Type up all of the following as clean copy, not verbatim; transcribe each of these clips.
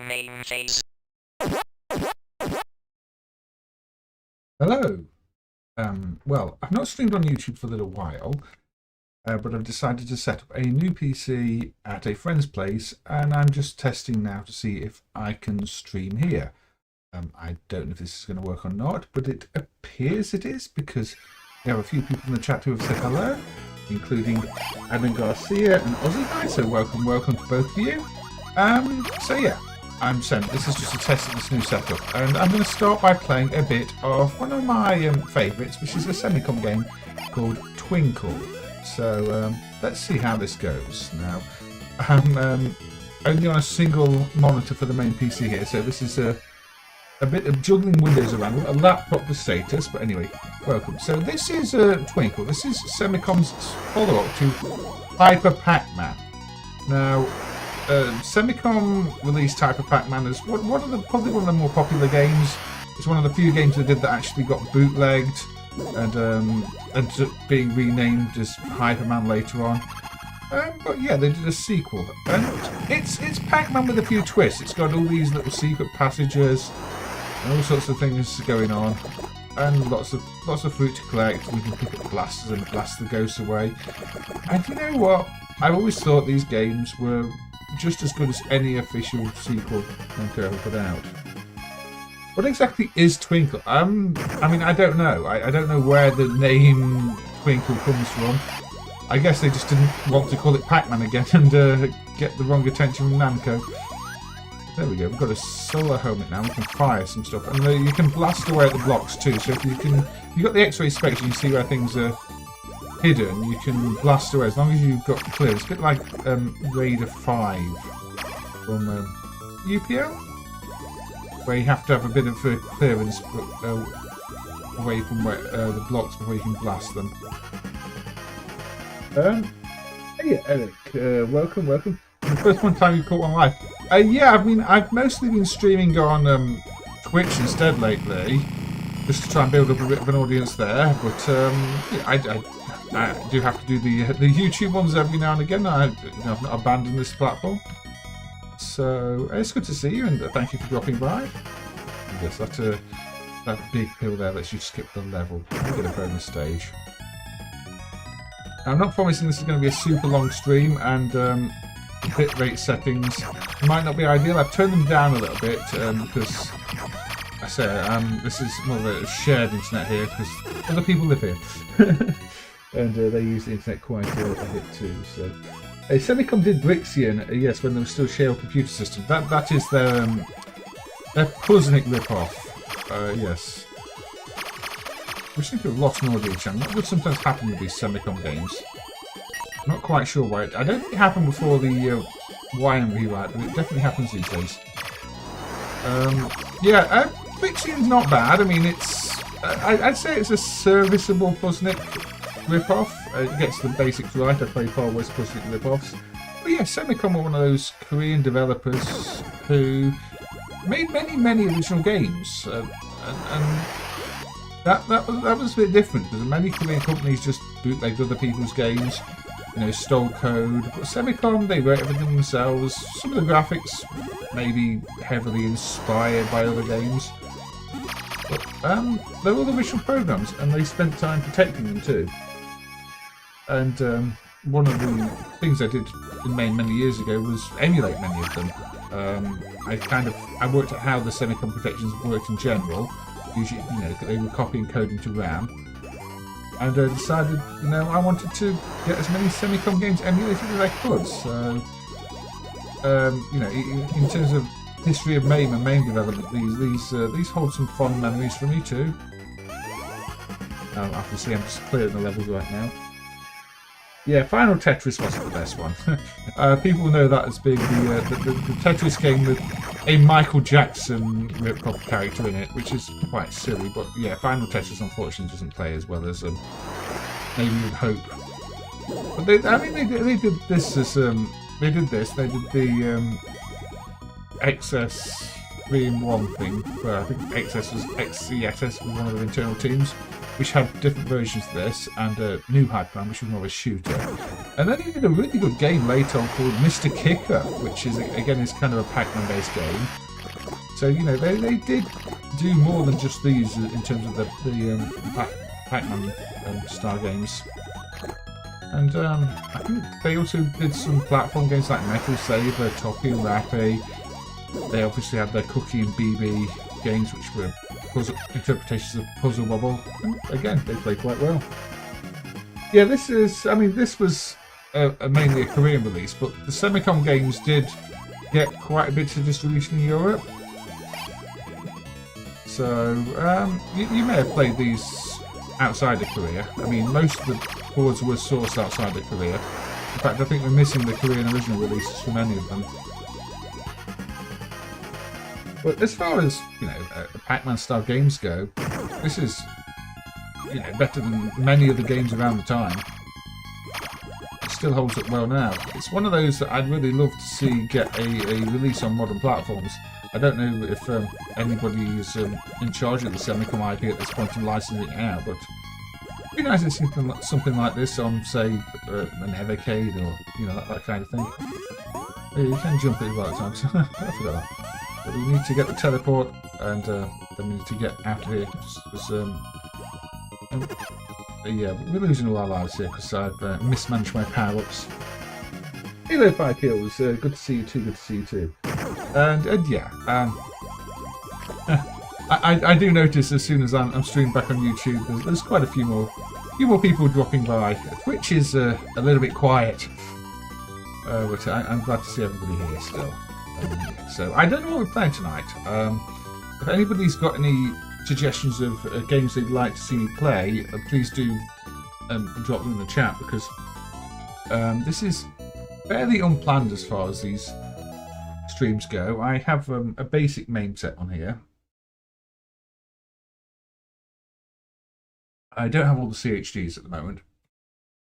MAME phase. Hello. Well, I've not streamed on YouTube for a little while, but I've decided to set up a new PC at a friend's place, and I'm just testing now to see if I can stream here. I don't know if this is going to work or not, but it appears it is, because we have a few people in the chat who have said hello, including Adam Garcia and Aussie Guy, so welcome to both of you. So yeah, I'm sent. This is just a test of this new setup, and I'm going to start by playing a bit of one of my favourites, which is a Semicom game called Twinkle. So let's see how this goes. Now, I'm only on a single monitor for the main PC here, so this is a bit of juggling windows around, a laptop with status, but anyway, welcome. So this is Twinkle. This is Semicom's follow-up to Hyper Pac-Man. Now, Semicom released Hyper Pac-Man as probably one of the more popular games. It's one of the few games they did that actually got bootlegged and ended up being renamed as Hyperman later on. But yeah, they did a sequel, and it's Pac-Man with a few twists. It's got all these little secret passages and all sorts of things going on, and lots of fruit to collect. We can pick up blasters and blast the ghosts away. And you know what? I've always thought these games were just as good as any official sequel Namco ever put out. What exactly is Twinkle? I mean, I don't know. I don't know where the name Twinkle comes from. I guess they just didn't want to call it Pac-Man again and get the wrong attention from Namco. There we go. We've got a solar helmet now. We can fire some stuff, and you can blast away at the blocks too. So if you've got the X-ray specs, you can see where things are hidden. You can blast away as long as you've got clear. It's a bit like Raider 5 from UPL, where you have to have a bit of clearance away from the blocks before you can blast them. Hey Eric, welcome. The first time you caught one live. Yeah, I've mostly been streaming on Twitch instead lately, just to try and build up a bit of an audience there. But yeah, I do have to do the YouTube ones every now and again. I've not abandoned this platform. So it's good to see you, and thank you for dropping by. Yes, that big pill there lets you skip the level. You get a bonus stage. I'm not promising this is going to be a super long stream, and bitrate settings might not be ideal. I've turned them down a little bit because I say this is more of a shared internet here because other people live here and they use the internet quite a bit too. So, Semicom did Brixian, yes, when there was still shared computer system. That is their Puznik ripoff. Yes. We seem to have lost an audio channel. That would sometimes happen with these Semicom games. Not quite sure why. I don't think it happened before the YM rewrite, but it definitely happens these days. Yeah, Brixian's not bad. I mean, it's I'd say it's a serviceable Puznik ripoff. It gets the basics right. I play far worse Puznik ripoffs. But yeah, Semicom are one of those Korean developers who made many original games, and that was a bit different because many Korean companies just bootlegged other people's games, you know, stole code. But Semicom, they wrote everything themselves. Some of the graphics maybe heavily inspired by other games, but they're all original programs, and they spent time protecting them too. And one of the things I did in MAME many years ago was emulate many of them. I worked out how the Semicom protections worked in general. Usually, you know, they were copying code into RAM, and decided, you know, I wanted to get as many Semicom games emulated as I could. So, you know, in terms of history of MAME and MAME development, these hold some fond memories for me too. Obviously, I'm just clearing the levels right now. Yeah, Final Tetris wasn't the best one. People know that as being the Tetris game with a Michael Jackson rip-off character in it, which is quite silly. But yeah, Final Tetris unfortunately doesn't play as well as maybe you'd hope. But they did this as they did the XS 3-in-1 thing, where I think XS was XCSS was one of their internal teams, which had different versions of this, and New Hyperman, which was more of a shooter. And then he did a really good game later on called Mr. Kicker, which is again is kind of a Pac-Man based game. So you know they did do more than just these in terms of the Pac-Man style games. And I think they also did some platform games like Metal Saber, Toppy and Rappy. They obviously had their Cookie and BB games, which were interpretations of Puzzle Bobble. And again, they play quite well. Yeah, this was mainly a Korean release, but the Semicom games did get quite a bit of distribution in Europe. So you may have played these outside of Korea. I mean, most of the boards were sourced outside of Korea. In fact, I think we're missing the Korean original releases for many of them. But as far as, you know, Pac-Man style games go, this is, you know, better than many of the games around the time. It still holds up well now. It's one of those that I'd really love to see get a release on modern platforms. I don't know if anybody is in charge of the Semicom IP at this point in licensing it out, but it'd be nice to see something like this on, say, an Evercade or, you know, that kind of thing. Yeah, you can jump at the right times. I forgot that. But we need to get the teleport, and then we need to get out of here. Yeah, we're losing all our lives here because I've mismanaged my power-ups. Hello, 5 kills. Good to see you too. Good to see you too. And yeah, I do notice as soon as I'm streaming back on YouTube, there's quite a few more people dropping by. Twitch is a little bit quiet, but I'm glad to see everybody here still. So I don't know what we're playing tonight. If anybody's got any suggestions of games they'd like to see me play, please do drop them in the chat, because this is fairly unplanned as far as these streams go. I have a basic MAME set on here. I don't have all the CHDs at the moment.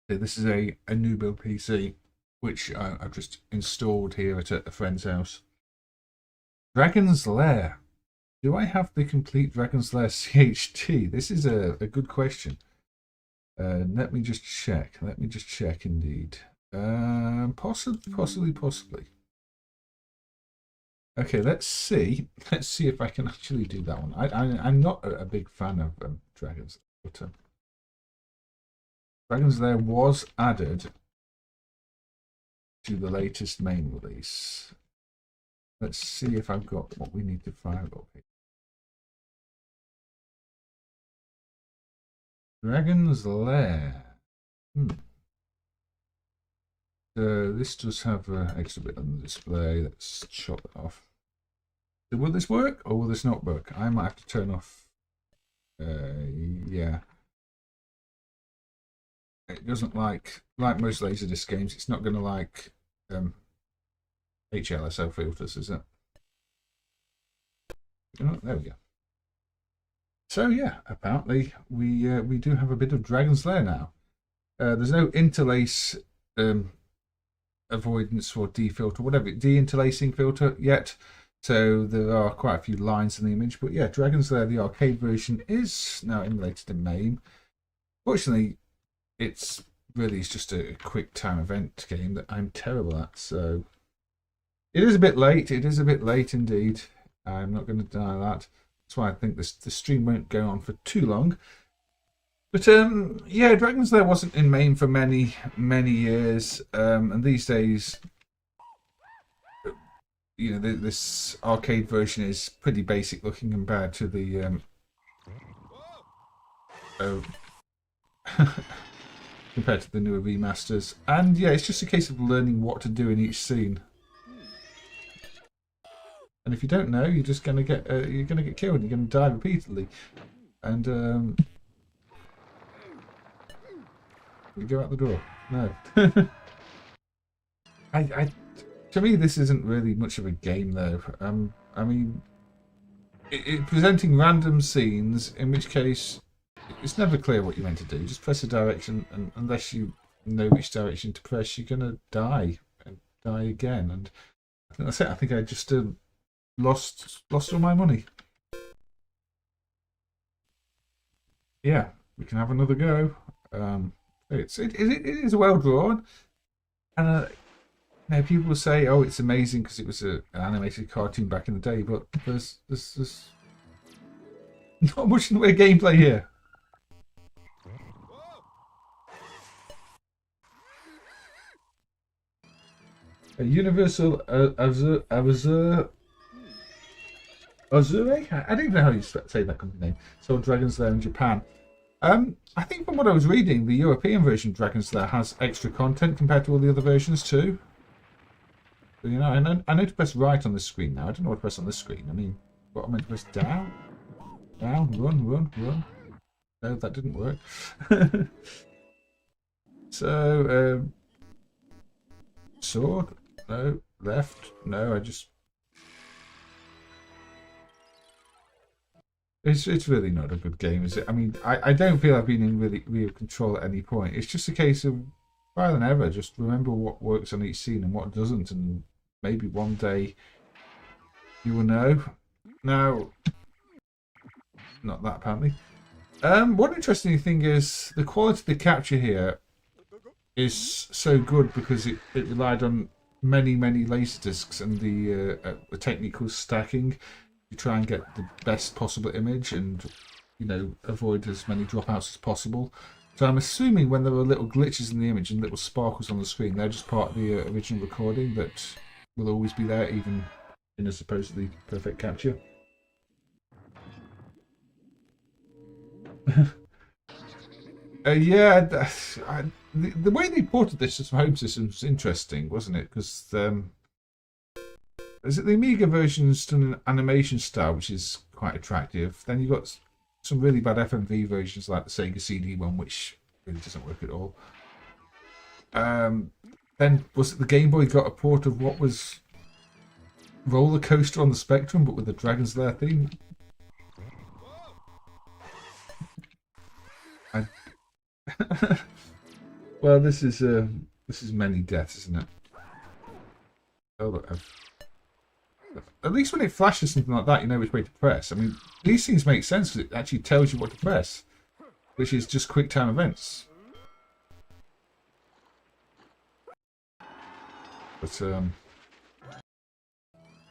This is a new build PC, which I've just installed here at a friend's house. Dragon's Lair. Do I have the complete Dragon's Lair CHD? This is a good question. Let me just check. Let me just check indeed. Possibly. Okay, let's see. Let's see if I can actually do that one. I'm not a big fan of Dragons, but Dragon's Lair was added to the latest MAME release. Let's see if I've got what we need to fire up here. Dragon's Lair. So this does have an extra bit on the display. Let's chop it off. So will this work or will this not work? I might have to turn off. Yeah. It doesn't like most Laserdisc games. It's not going to like HLSO filters, is it? Oh, there we go. So yeah, apparently we do have a bit of Dragon's Lair now. There's no interlace avoidance or defilter, whatever, de-interlacing filter yet. So there are quite a few lines in the image. But yeah, Dragon's Lair, the arcade version, is now emulated in MAME. Fortunately, it's really just a quick time event game that I'm terrible at. So it is a bit late. It is a bit late indeed. I'm not going to deny that. That's why I think the stream won't go on for too long. But yeah, Dragon's Lair wasn't in MAME for many years, and these days, you know, this arcade version is pretty basic looking compared to the compared to the newer remasters. And yeah, it's just a case of learning what to do in each scene. And if you don't know, you're just gonna get killed. You're gonna die repeatedly, and you go out the door. No. To me, this isn't really much of a game, though. I mean, presenting random scenes, in which case it's never clear what you're meant to do. Just press a direction, and unless you know which direction to press, you're gonna die and die again. And I think that's it. I think I just lost all my money. Yeah, we can have another go. It is well drawn, and you know, people will say, "Oh, it's amazing because it was an animated cartoon back in the day," but there's not much in the way of gameplay here. A Universal Azure. I don't even know how you say that company name. Sold Dragon's Lair in Japan. I think from what I was reading, the European version of Dragon's Lair has extra content compared to all the other versions too. So, you know, I know to press right on the screen now. I don't know what to press on this screen. I mean, what am I meant to press? Down? Down, run. No, that didn't work. So, sword? No. Left? No, I just... It's really not a good game, is it? I mean, I don't feel I've been in really real control at any point. It's just a case of, rather than ever, just remember what works on each scene and what doesn't, and maybe one day you will know. Now, not that apparently. One interesting thing is the quality of the capture here is so good because it relied on many laserdiscs and the technique called stacking. You try and get the best possible image and, you know, avoid as many dropouts as possible. So I'm assuming when there are little glitches in the image and little sparkles on the screen, they're just part of the original recording that will always be there, even in a supposedly perfect capture. Yeah, the way they ported this to some home systems was interesting, wasn't it? Because is it the Amiga version's done an animation style, which is quite attractive. Then you've got some really bad FMV versions like the Sega CD one, which really doesn't work at all. Then was it the Game Boy got a port of what was Roller Coaster on the Spectrum, but with the Dragon's Lair theme? Well, this is many deaths, isn't it? Oh, look, at least when it flashes something like that, you know which way to press. I mean, these things make sense because it actually tells you what to press, which is just quick time events. But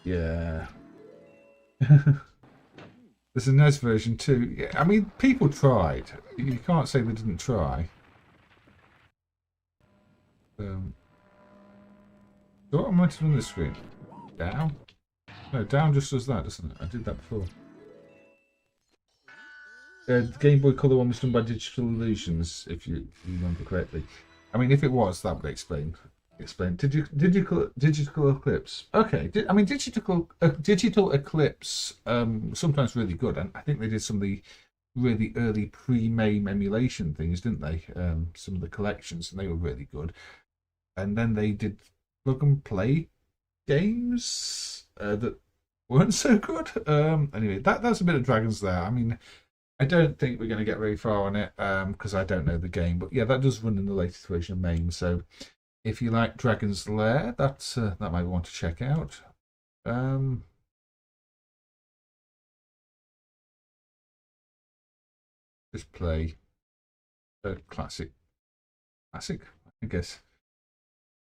yeah. There's a NES version too. Yeah, I mean, people tried. You can't say they didn't try. So what am I meant to do on this screen? Down? No, down just does that, doesn't it? I did that before. The Game Boy Color one was done by Digital Illusions, if you remember correctly. I mean, if it was, that would explain. Digital Eclipse. Okay, I mean, Digital Eclipse. Sometimes really good, and I think they did some of the really early pre-MAME emulation things, didn't they? Some of the collections, and they were really good. And then they did plug and play games that weren't so good. Anyway, that's a bit of Dragons there. I mean, I don't think we're going to get very far on it because I don't know the game. But yeah, that does run in the latest version of MAME. So if you like Dragon's Lair, that might want to check out. Just play a classic, I guess.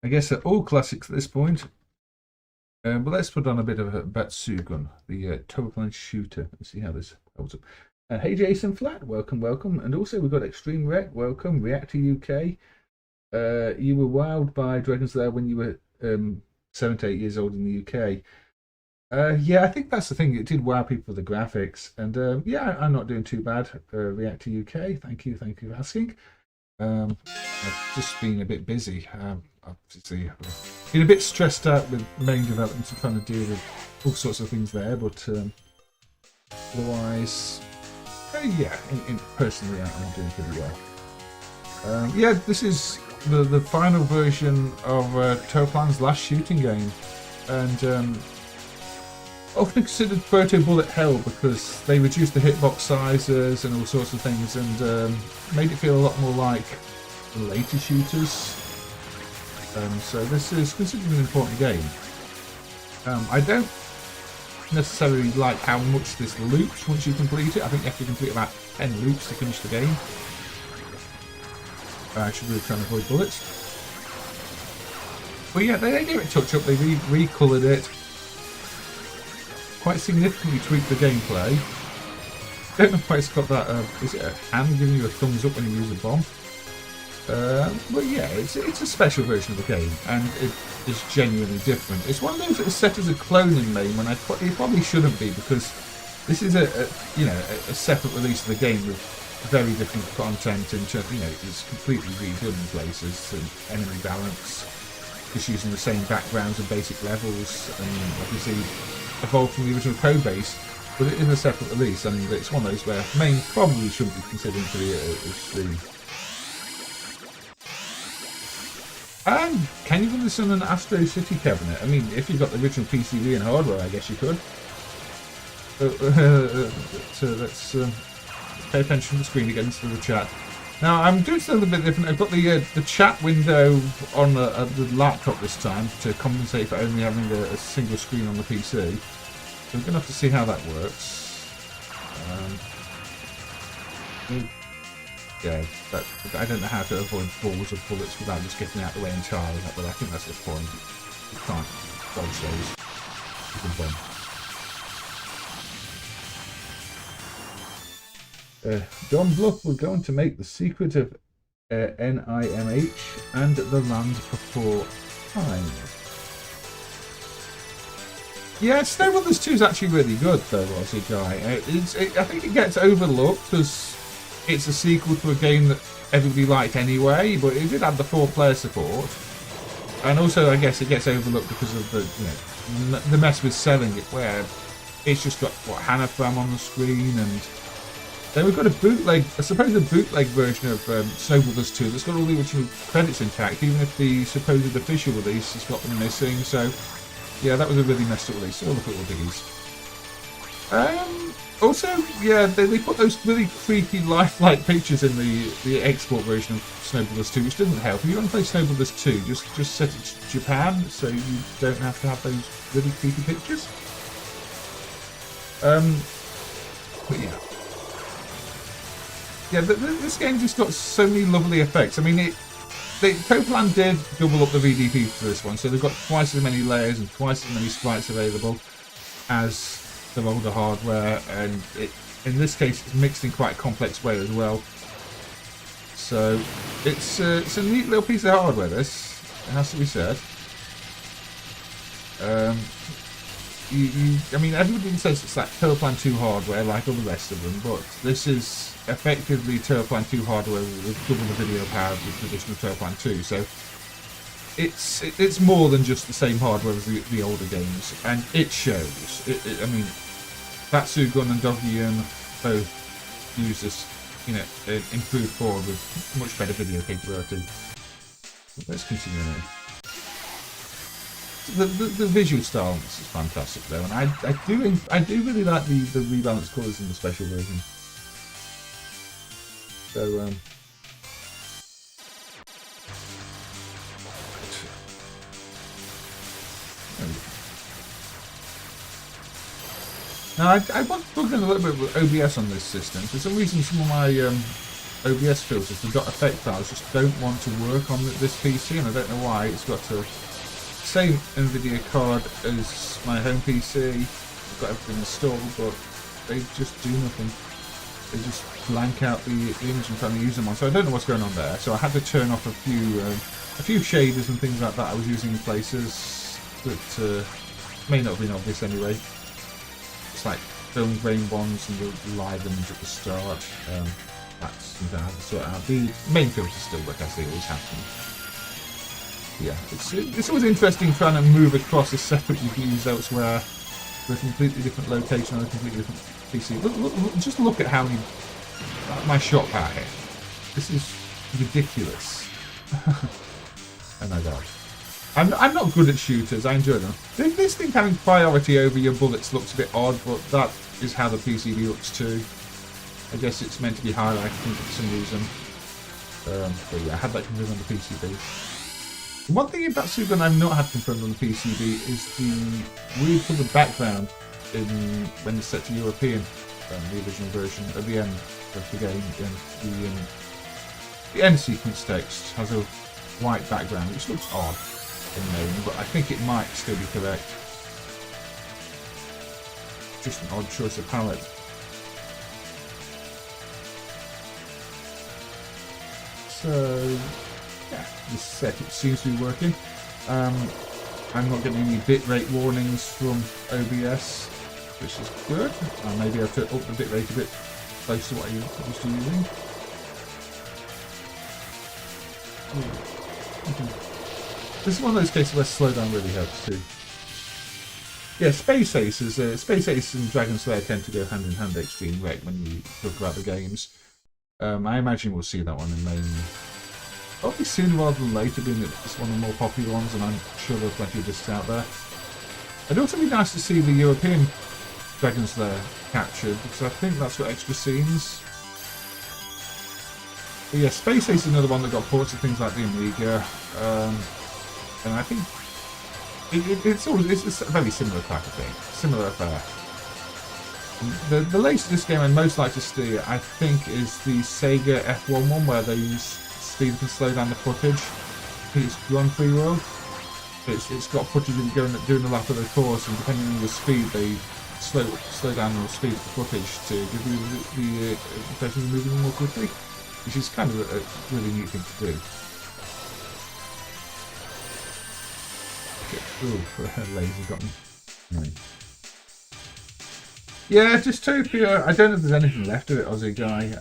I guess they're all classics at this point. But let's put on a bit of a Batsugun, the Total shooter, and see how this holds up. Hey Jason Flat, welcome. And also we've got Extreme Rec, welcome. Reactor UK. You were wowed by Dragon's Lair when you were 7 to 8 years old in the UK. Yeah, I think that's the thing. It did wow people with the graphics. And yeah, I'm not doing too bad. Reactor UK, thank you for asking. I've just been a bit busy. Obviously, I've been a bit stressed out with main development and trying to deal with all sorts of things there. But otherwise, yeah, personally, I'm doing pretty well. Yeah, this is the final version of Toplan's last shooting game, and often considered proto bullet hell because they reduced the hitbox sizes and all sorts of things, and made it feel a lot more like the later shooters. So this is considered an important game. I don't necessarily like how much this loops once you complete it. I think you have to complete about 10 loops to finish the game. I should really try and avoid bullets. But yeah, they gave it a touch up. They recoloured it. Quite significantly tweaked the gameplay. Don't know why it's got that. Is it a hand giving you a thumbs up when you use a bomb? But yeah, it's a special version of the game, and it is genuinely different. It's one of those that is set as a clone in MAME when it probably shouldn't be, because this is a separate release of the game with very different content, and it's completely redone in places, and enemy balance, just using the same backgrounds and basic levels, and obviously evolved from the original code base. But it is a separate release, and it's one of those where MAME probably shouldn't be considered to be a stream. And can you run this on an Astro City cabinet? I mean, if you've got the original PCB and hardware, I guess you could. So let's pay attention to the screen again instead of the chat. Now, I'm doing something a bit different. I've got the chat window on the laptop this time to compensate for only having a single screen on the PC. So we're going to have to see how that works. Yeah, I don't know how to avoid balls of bullets without just getting out of the way entirely, but I think that's the point. You can't dodge those. You can bomb. John Bluff, we're going to make the secret of NIMH and the land before time. Yeah, Snow Brothers 2 is actually really good, though, Aussie Guy. I think it gets overlooked because it's a sequel to a game that everybody liked anyway, but it did have the 4-player support, and also I guess it gets overlooked because of the mess with selling it, where it's just got Hanafram on the screen, and then we've got a bootleg, I suppose a bootleg version of Snow Brothers 2 that's got all the original credits intact, even if the supposed official release has got them missing. So yeah, that was a really messed up release. So look at all these. Also, yeah, they put those really creepy lifelike pictures in the export version of Snow Brothers 2, which doesn't help. If you want to play Snow Brothers 2, just set it to Japan, so you don't have to have those really creepy pictures. But yeah. Yeah, this game just got so many lovely effects. I mean, Cobra-Command did double up the VDP for this one, so they've got twice as many layers and twice as many sprites available as the older hardware, and in this case it's mixed in quite a complex way as well. So it's a neat little piece of hardware, this. has to be said. I mean, everybody says it's like Turplan 2 hardware, like all the rest of them, but this is effectively Turplan 2 hardware with double the video power of the traditional Turplan 2. So it's more than just the same hardware as the older games, and it shows. I mean, Batsugun and Doggyun both use this, you know, improved board with much better video capability. Let's continue now. The visual style is fantastic though, and I do really like the rebalanced colours in the special version. So now I was bugging a little bit with OBS on this system. For some reason, some of my OBS filters, the dot effect files, just don't want to work on this PC, and I don't know why. It's got the same NVIDIA card as my home PC. I've got everything installed, but they just do nothing. They just blank out the image I'm trying to use them on. So I don't know what's going on there. So I had to turn off a few shaders and things like that I was using in places that may not have been obvious anyway. It's like film grain ones and the live image at the start. That's something I have to sort out. The main filters still work as they always have to. Yeah, it's always interesting trying to move across a setup you can use elsewhere to a completely different location on a completely different PC. Just look at how many my shot power here. This is ridiculous. Oh my god. I'm not good at shooters. I enjoy them. This thing having priority over your bullets looks a bit odd, but that is how the PCB looks too. I guess it's meant to be highlighted for some reason. But yeah, I had that confirmed on the PCB. One thing about Batsugun I've not had confirmed on the PCB is the weird coloured background when it's set to European, the original version at the end of the game. The end sequence text has a white background, which looks odd in MAME, but I think it might still be correct. Just an odd choice of palette. So yeah, this setup seems to be working. I'm not getting any bitrate warnings from OBS, which is good. Maybe I've put up the bitrate a bit close to what I used to using. This is one of those cases where slowdown really helps too. Yeah, Space Ace and Dragon's Lair tend to go hand in hand at Extreme Rec when you talk about the games. I imagine we'll see that one in MAME. Probably sooner rather than later, being that it's one of the more popular ones, and I'm sure there are plenty of discs out there. It'd also be nice to see the European Dragon's Lair captured, because I think that's got extra scenes. But yeah, Space Ace is another one that got ports of things like the Amiga, and I think it's a very similar type of thing, similar affair. The latest game I'd most like to see, I think, is the Sega F1 one, where they use speed and slow down the footage. I think it's Grand Prix World. It's got footage of you doing a lap of the course, and depending on your speed, they slow down or speed the footage to give you the impression of moving more quickly, which is kind of a really neat thing to do. Ooh, laser got me. Right. Yeah, Dystopia. I don't know if there's anything left of it, Aussie guy.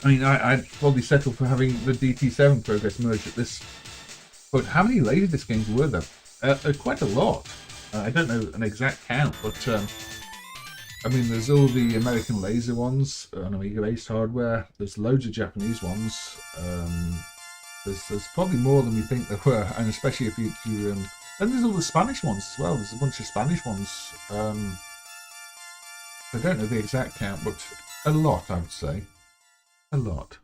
I mean, I'd probably settle for having the DT7 progress merged at this. But how many Laserdisc games were there? Quite a lot. I don't know an exact count, but I mean, there's all the American laser ones on Amiga-based hardware. There's loads of Japanese ones. There's probably more than we think there were, and especially if you and there's all the Spanish ones as well. There's a bunch of Spanish ones. I don't know the exact count, but a lot, I would say. A lot.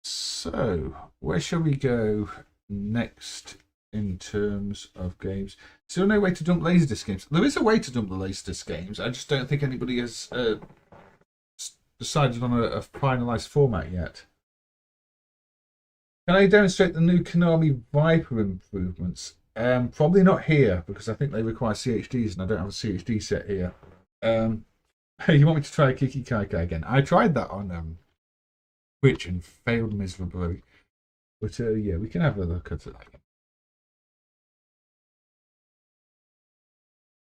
So where shall we go next in terms of games? Still no way to dump Laserdisc games. There is a way to dump the Laserdisc games. I just don't think anybody has decided on a finalised format yet. Can I demonstrate the new Konami Viper improvements? Probably not here, because I think they require CHDs, and I don't have a CHD set here. You want me to try Kiki Kaikai again? I tried that on Twitch and failed miserably. But yeah, we can have a look at it.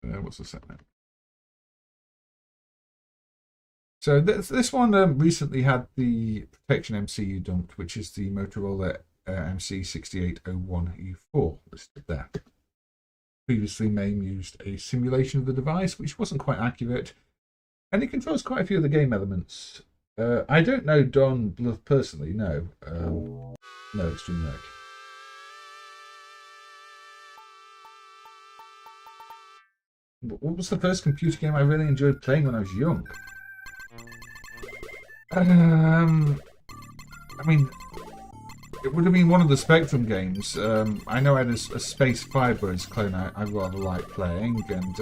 What's the set name? So this one recently had the Protection MCU dumped, which is the Motorola MC6801U4 listed there. Previously, MAME used a simulation of the device, which wasn't quite accurate, and it controls quite a few of the game elements. I don't know Don Bluth personally, no. No, Extreme Rec. What was the first computer game I really enjoyed playing when I was young? I mean, it would have been one of the Spectrum games. I know I had a Space Firebirds clone I rather liked playing, and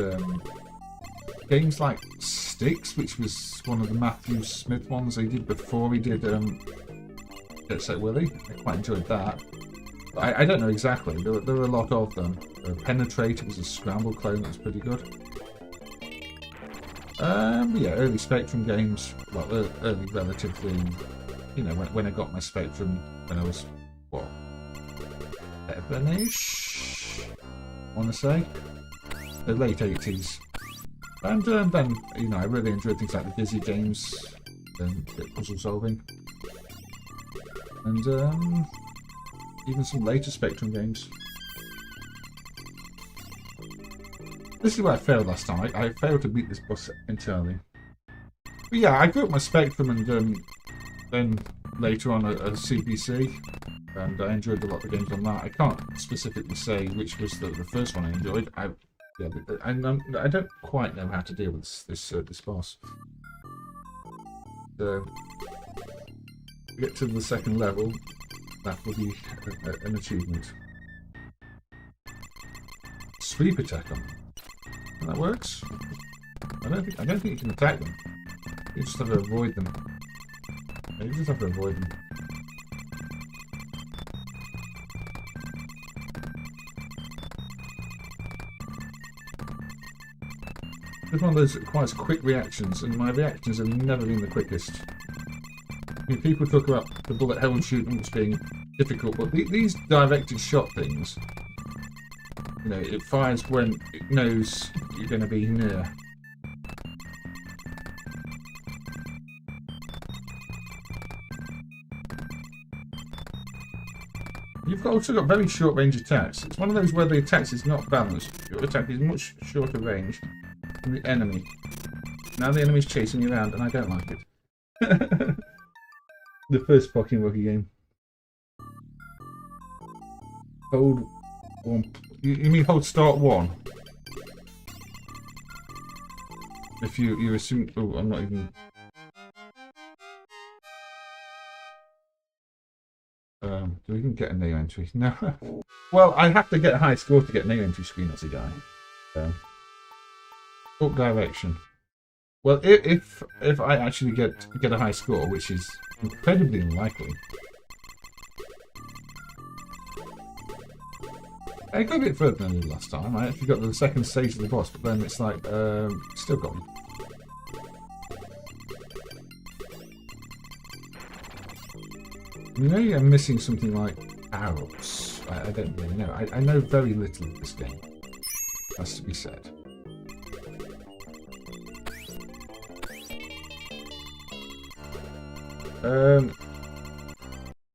games like Styx, which was one of the Matthew Smith ones they did before he did Get Set Willy. I quite enjoyed that. I don't know exactly. There were a lot of them. Penetrate was a Scramble clone that was pretty good. Yeah, early Spectrum games, well, early relatively, you know, when I got my Spectrum when I was, what, 7-ish, I want to say, the late 80s. And then, you know, I really enjoyed things like the Dizzy games and puzzle solving. And even some later Spectrum games. This is where I failed last time. I failed to beat this boss entirely. But yeah, I grew up my Spectrum and then later on a CPC. And I enjoyed a lot of the games on that. I can't specifically say which was the first one I enjoyed. I don't quite know how to deal with this boss. So, to get to the second level, that will be an achievement. Sweep attack on them. And that works. I don't think you can attack them. You just have to avoid them. You just have to avoid them. It's one of those that requires quick reactions, and my reactions have never been the quickest. I mean, people talk about the bullet hell shooting as being difficult, but these directed shot things, you know, it fires when it knows you're going to be near. You've also got very short range attacks. It's one of those where the attacks is not balanced. Your attack is much shorter range than the enemy. Now the enemy's chasing you around, and I don't like it. The first fucking Rocky game. Hold one. You mean hold start 1? If you assume. Oh, I'm not even. Do we even get a name entry? No. Well, I have to get a high score to get a name entry screen as a guy. Up direction. Well, if I actually get a high score, which is incredibly unlikely. I got a bit further than I did last time. I actually got to the second stage of the boss, but then it's like, still got me. Maybe I'm missing something like arrows. I don't really know. I know very little of this game. Has to be said.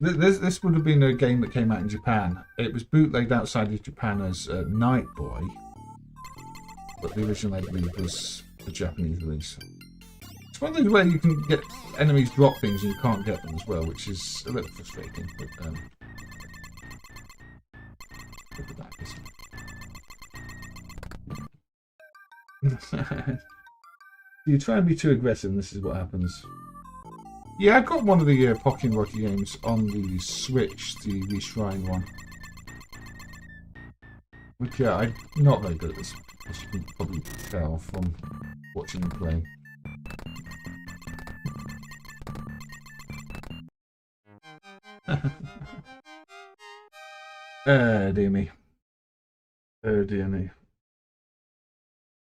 This would have been a game that came out in Japan. It was bootlegged outside of Japan as Night Boy, but the original, I believe, was the Japanese release. It's one of those where you can get enemies drop things and you can't get them as well, which is a little frustrating. But look at that. You try and be too aggressive, and this is what happens. Yeah, I got one of the Pokken Rocky games on the Switch, the Reshrine one. Which, yeah, I'm not very good at this, as you can probably tell from watching me play. Dear me. Oh dear me.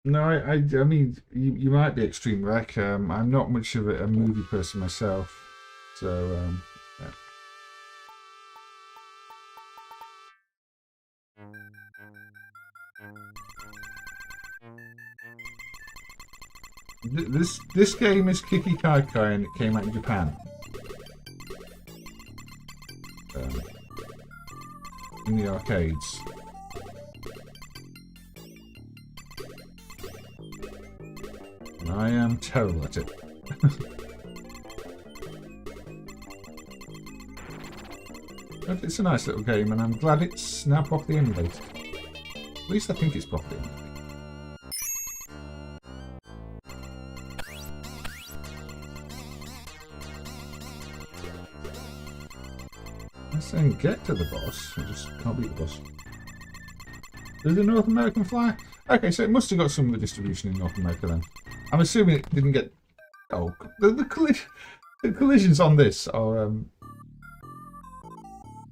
No, I mean, you might be Extreme Rec. I'm not much of a movie person myself. So, yeah. This game is Kiki Kaikai and it came out in Japan. In the arcades. And I am terrible at it. But it's a nice little game and I'm glad it's now properly emulated. At least I think it's properly emulated. Let's then get to the boss. I just can't beat the boss. Is it North American flyer? Okay, so it must have got some of the distribution in North America then. I'm assuming it didn't get... Oh, the collisions on this are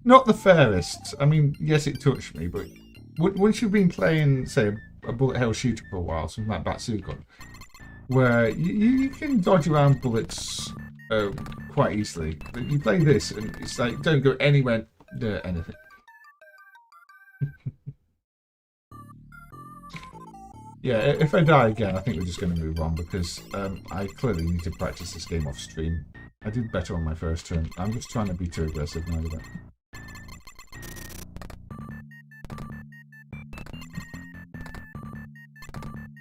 not the fairest. I mean, yes, it touched me, but once you've been playing, say, a bullet hell shooter for a while, something like Batsugun, where you can dodge around bullets quite easily. But you play this, and it's like, don't go anywhere near anything. Yeah, if I die again, I think we're just going to move on, because I clearly need to practice this game off stream. I did better on my first turn. I'm just trying to be too aggressive now with it.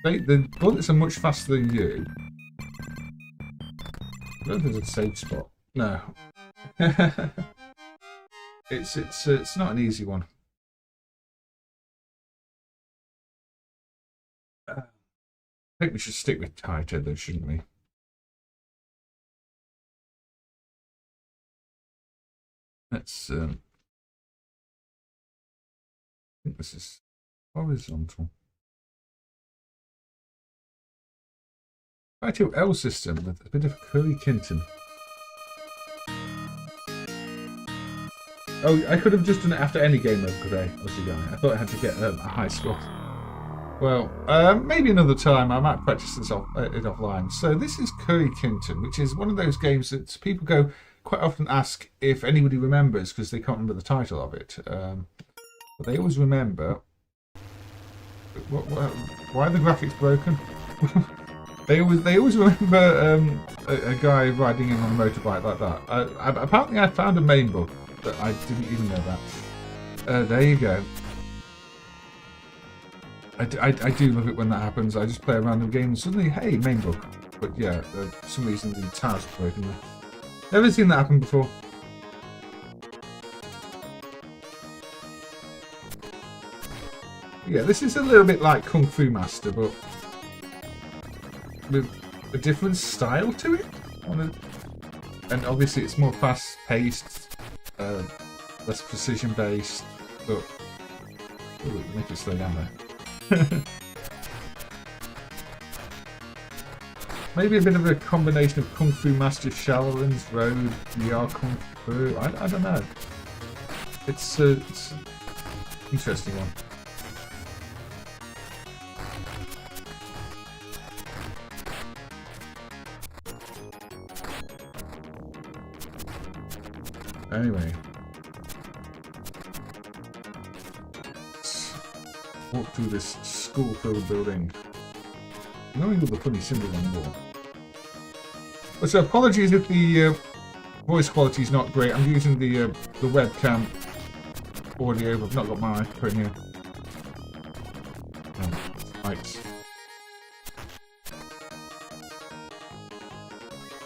The bullets are much faster than you. I don't think there's a safe spot. No. It's not an easy one. I think we should stick with Taito though, shouldn't we? Let's I think this is horizontal. Taito L system with a bit of Kuri Kinton. Oh, I could have just done it after any game mode today, was the guy. I thought I had to get a high score. Well, maybe another time. I might practice this offline. So this is Kuri Kinton, which is one of those games that people quite often ask if anybody remembers because they can't remember the title of it. But they always remember. Why are the graphics broken? They always remember a guy riding in on a motorbike like that. Apparently, I found a MAME book that I didn't even know that. There you go. I do love it when that happens. I just play a random game and suddenly, hey, MAME book. But yeah, for some reason the Tazz broken. Never seen that happen before. Yeah, this is a little bit like Kung Fu Master, but with a different style to it. And obviously it's more fast-paced, less precision-based, but... Ooh, make it slow down there. Maybe a bit of a combination of Kung Fu Master Shaolin's Road, VR Kung Fu, I don't know. It's an interesting one. Anyway, let's walk through this school-filled building. Knowing all the funny symbols on the wall. So apologies if the voice quality is not great. I'm using the webcam audio, but I've not got my microphone here. Right.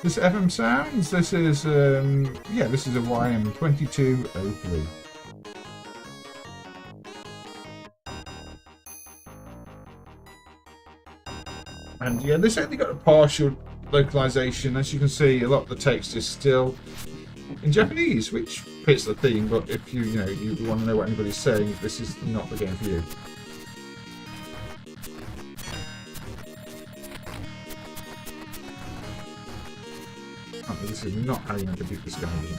This FM sounds. This is yeah, this is a YM2203. And yeah, this only got a partial localization. As you can see, a lot of the text is still in Japanese, which fits the theme. But if you want to know what anybody's saying, this is not the game for you. This is not how you're meant to beat this guy, is it?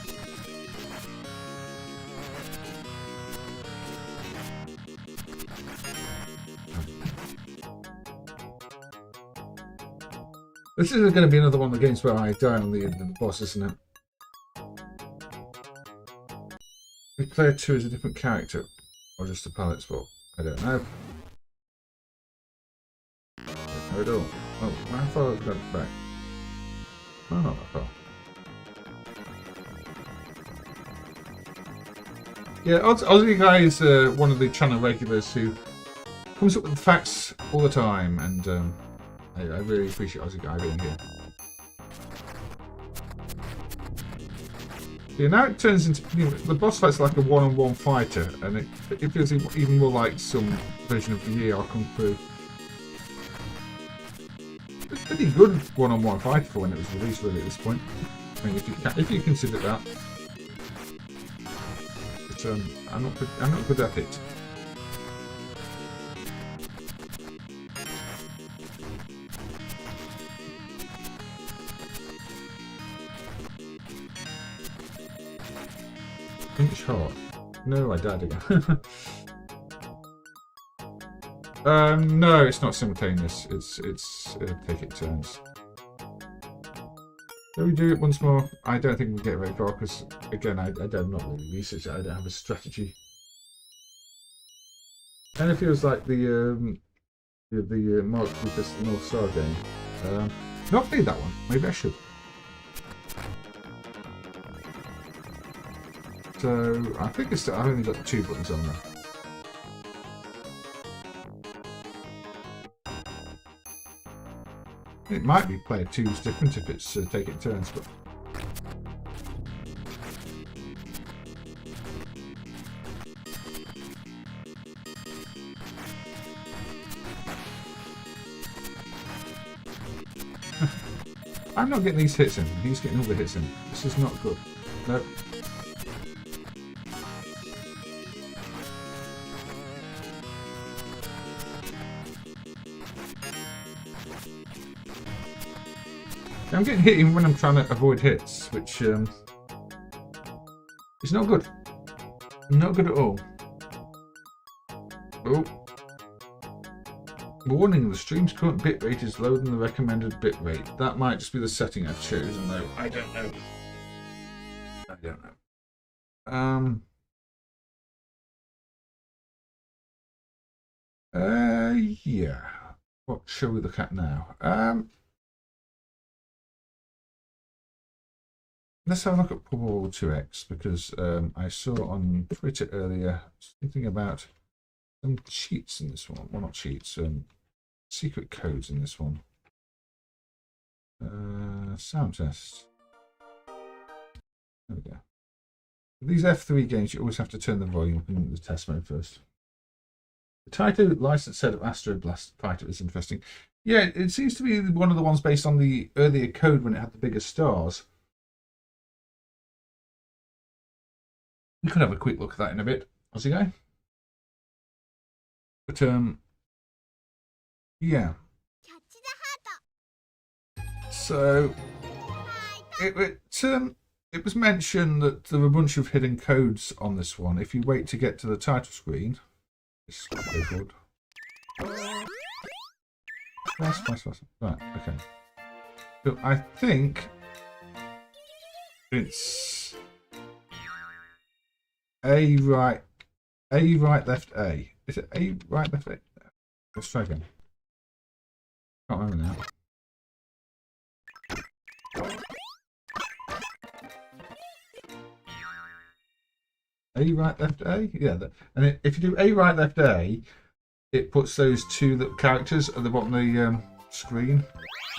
This is going to be another one of the games where I die on the boss, isn't it? If player 2 is a different character, or just a palette swap, I don't know. I don't know at all. Oh, how far have I got back? Oh, not that far. Yeah, Aussie Guy is one of the channel regulars who comes up with the facts all the time, and I really appreciate Aussie Guy being here. Yeah, now it turns into, you know, the boss fight's like a one-on-one fighter, and it feels even more like some version of the ER Kung Fu. It's a pretty good one-on-one fighter for when it was released, really, at this point. I mean, if you consider that. But I'm not good at it. Pinch heart. No, I died again. No, it's not simultaneous. It's take it turns. Shall we do it once more? I don't think we'll get very far because, again, I'm not really researching. I don't have a strategy. And it feels like the Mark Lucas North Star game. Not played that one. Maybe I should. So I think I've only got 2 buttons on there. It might be player 2's different if it's take it turns, but I'm not getting these hits in. He's getting all the hits in. This is not good. No. I'm getting hit even when I'm trying to avoid hits, which is not good. Not good at all. Oh. Warning, the stream's current bitrate is lower than the recommended bitrate. That might just be the setting I've chosen, though. I don't know. I don't know. Yeah. What shall we look at now? Let's have a look at Bobble 2X because I saw on Twitter earlier something about some cheats in this one. Well, not cheats, secret codes in this one. Sound test. There we go. For these F3 games, you always have to turn the volume up in the test mode first. The Taito licensed set of Astro Blast Fighter is interesting. Yeah, it seems to be one of the ones based on the earlier code when it had the bigger stars. We could have a quick look at that in a bit, Aussie Guy. But yeah. So it was mentioned that there were a bunch of hidden codes on this one. If you wait to get to the title screen, it's very good. Right, okay. So I think it's A right left A. Is it A right left A? Let's try again. Can't remember now. A right left A? Yeah. And if you do A right left A, it puts those 2 little characters at the bottom of the screen,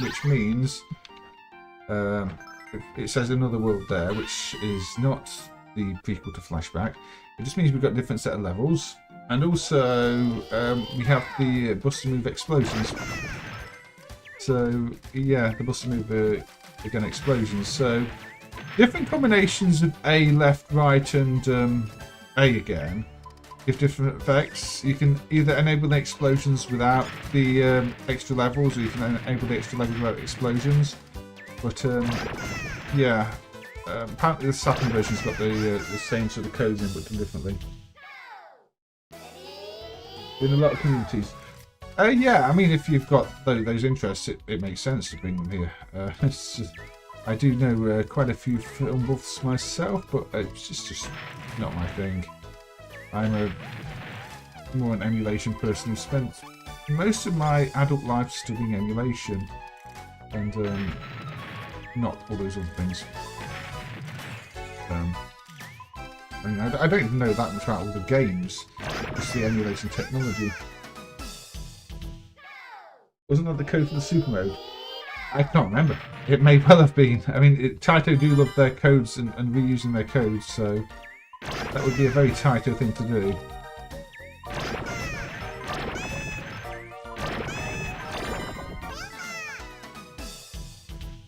which means it says another world there, which is not the prequel to Flashback. It just means we've got a different set of levels, and also we have the Buster Move explosions. So yeah, the Buster Move again explosions. So different combinations of A left, right, and A again give different effects. You can either enable the explosions without the extra levels, or you can enable the extra levels without explosions. But yeah. Apparently the Saturn version's got the same sort of codes in, but done differently. In a lot of communities. Yeah, I mean, if you've got those interests, it makes sense to bring them here. It's just, I do know quite a few film buffs myself, but it's just not my thing. I'm more an emulation person who spent most of my adult life studying emulation and not all those other things. I mean, I don't even know that much about all the games, just the emulation technology. Wasn't that the code for the super mode? I can't remember. It may well have been. I mean, Taito do love their codes and reusing their codes, so that would be a very Taito thing to do.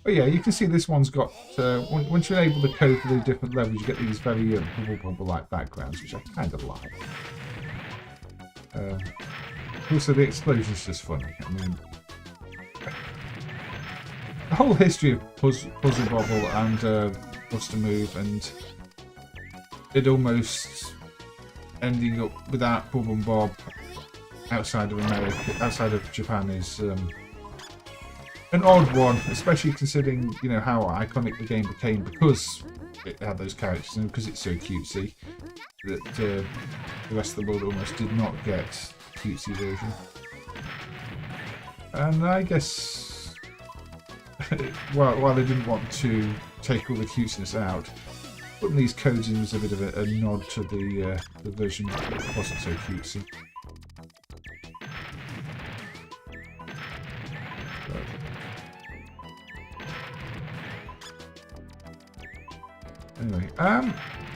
But yeah, you can see this one's got, once you enable the code for the different levels, you get these very bubble-like backgrounds, which I kind of like. Also, the explosion's just funny. I mean, the whole history of Puzzle Bobble and Buster Move and it almost ending up without Bob and Bob outside of America, outside of Japan is an odd one, especially considering, you know, how iconic the game became because it had those characters and because it's so cutesy that the rest of the world almost did not get the cutesy version. And I guess while they didn't want to take all the cuteness out, putting these codes in was a bit of a nod to the version that wasn't so cutesy. Anyway,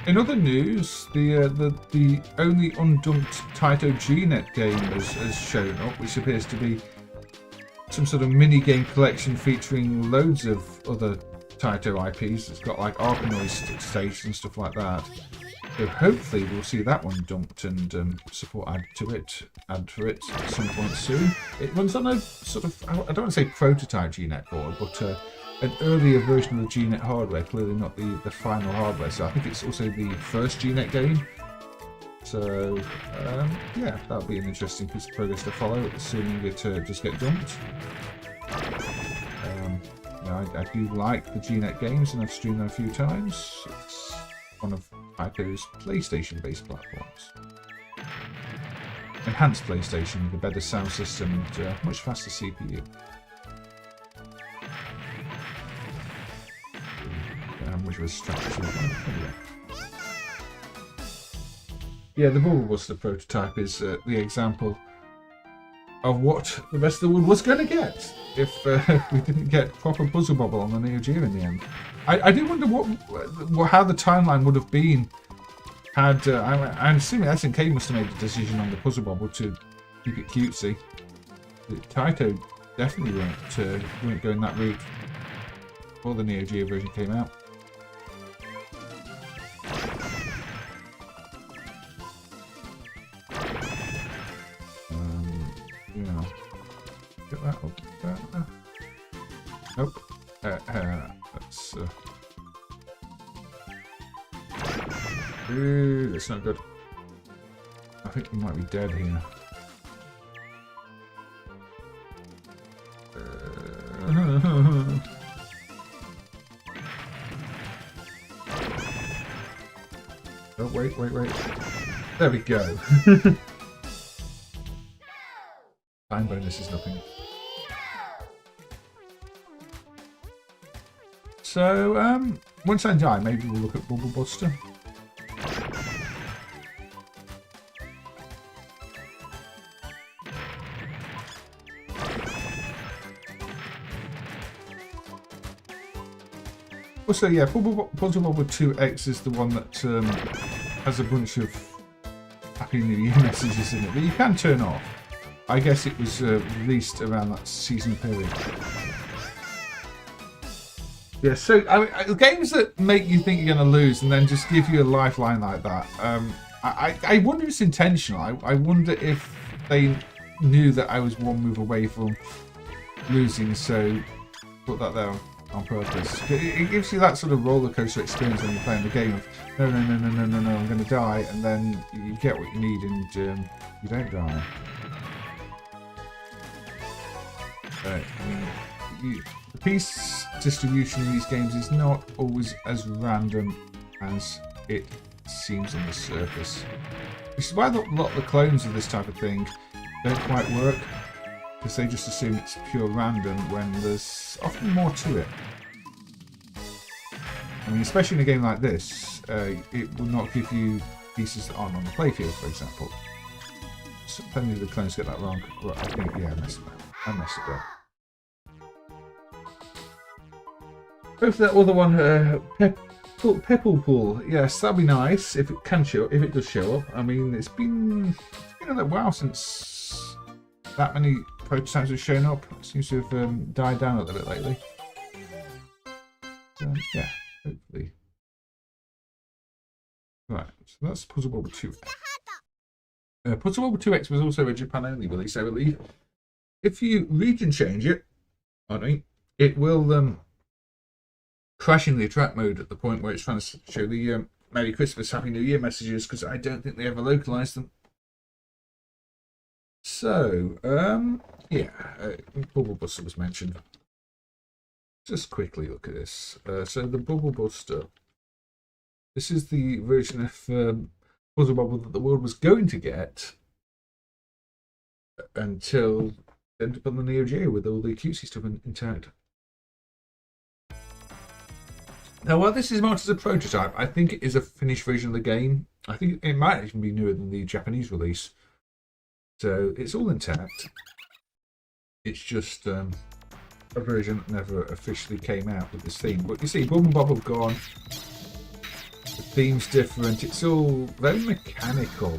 in other news, the only undumped Taito GNet game has shown up, which appears to be some sort of mini-game collection featuring loads of other Taito IPs. It's got like Arkanoid stage and stuff like that. So hopefully we'll see that one dumped and support added for it at some point soon. It runs on a sort of, I don't want to say prototype GNet board, but an earlier version of the GNet hardware, clearly not the final hardware. So I think it's also the first GNet game. So yeah, that'll be an interesting piece of progress to follow, assuming it just get dumped. I do like the GNet games and I've streamed them a few times. It's one of Taito's PlayStation-based platforms. Enhanced PlayStation with a better sound system and much faster CPU. Which was strategy. Yeah, the Bubble Buster prototype is the example of what the rest of the world was going to get if we didn't get proper Puzzle Bobble on the Neo Geo in the end. I do wonder how the timeline would have been had. I'm assuming SNK must have made a decision on the Puzzle Bobble to keep it cutesy. Taito definitely weren't going that route before the Neo Geo version came out. Get that up. Nope. That's ooh, that's not good. I think we might be dead here. Oh, wait. There we go. Time bonus is nothing. So, once I die, maybe we'll look at Bubble Buster. Also, yeah, Puzzle Bobble 2X is the one that has a bunch of Happy New Year messages in it that you can turn off. I guess it was released around that season period. Yeah, so I mean, games that make you think you're going to lose and then just give you a lifeline like that. I wonder if it's intentional. I wonder if they knew that I was one move away from losing, so put that there on purpose. It gives you that sort of roller coaster experience when you're playing the game of no, I'm going to die, and then you get what you need and you don't die. Right, the piece distribution in these games is not always as random as it seems on the surface. Which is why a lot of the clones of this type of thing don't quite work, because they just assume it's pure random when there's often more to it. I mean, especially in a game like this, it will not give you pieces that aren't on the playfield, for example. So plenty of the clones get that wrong. Well, I think, yeah, I messed it up. Go for that other one, Pebble Pool. Yes, that'd be nice if it can show, if it does show up. I mean, it's been a little while since that many prototypes have shown up. It seems to have died down a little bit lately. So, yeah, hopefully. Right, so that's Puzzle Bobble 2X. Puzzle Bobble 2X was also a Japan-only release, I believe. If you region change it, it will crash in the attract mode at the point where it's trying to show the Merry Christmas, Happy New Year messages, because I don't think they ever localized them. So, yeah, Bubble Buster was mentioned. Just quickly look at this. So the Bubble Buster, this is the version of Puzzle Bobble that the world was going to get until it ended up on the Neo Geo with all the cutesy stuff intact. Now, while this is marked as a prototype, I think it is a finished version of the game. I think it might even be newer than the Japanese release. So it's all intact. It's just a version that never officially came out with this theme. But you see, Bubble Bobble gone. The theme's different. It's all very mechanical.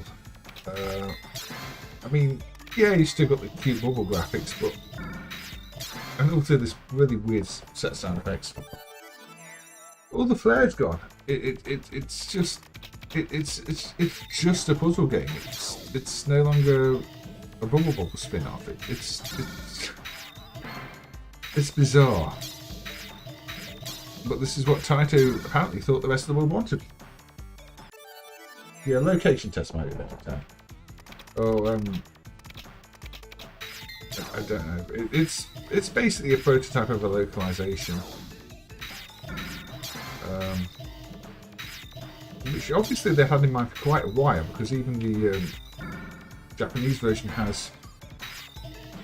I mean, yeah, you still got the cute bubble graphics, but and also this really weird set of sound effects. All the flair's gone. It's just just a puzzle game. It's no longer a Bubble Bobble spin-off. It's bizarre. But this is what Taito apparently thought the rest of the world wanted. Yeah, location test might be better time. Oh, I don't know. It's basically a prototype of a localization. Which obviously they've had in mind for quite a while, because even the Japanese version has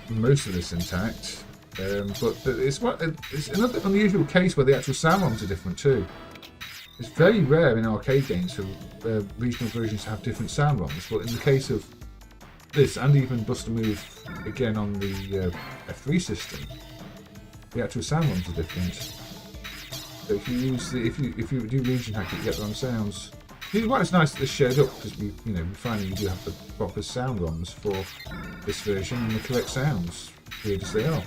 most of this intact. But it's another unusual case where the actual sound ROMs are different too. It's very rare in arcade games for regional versions to have different sound ROMs, but in the case of this, and even Bust a Move again on the F3 system, the actual sound ROMs are different. So if you use if you do region hack it, you get the wrong sounds. Well, it's nice that this showed up, because we finally do have the proper sound ROMs for this version and the correct sounds, weird as they are.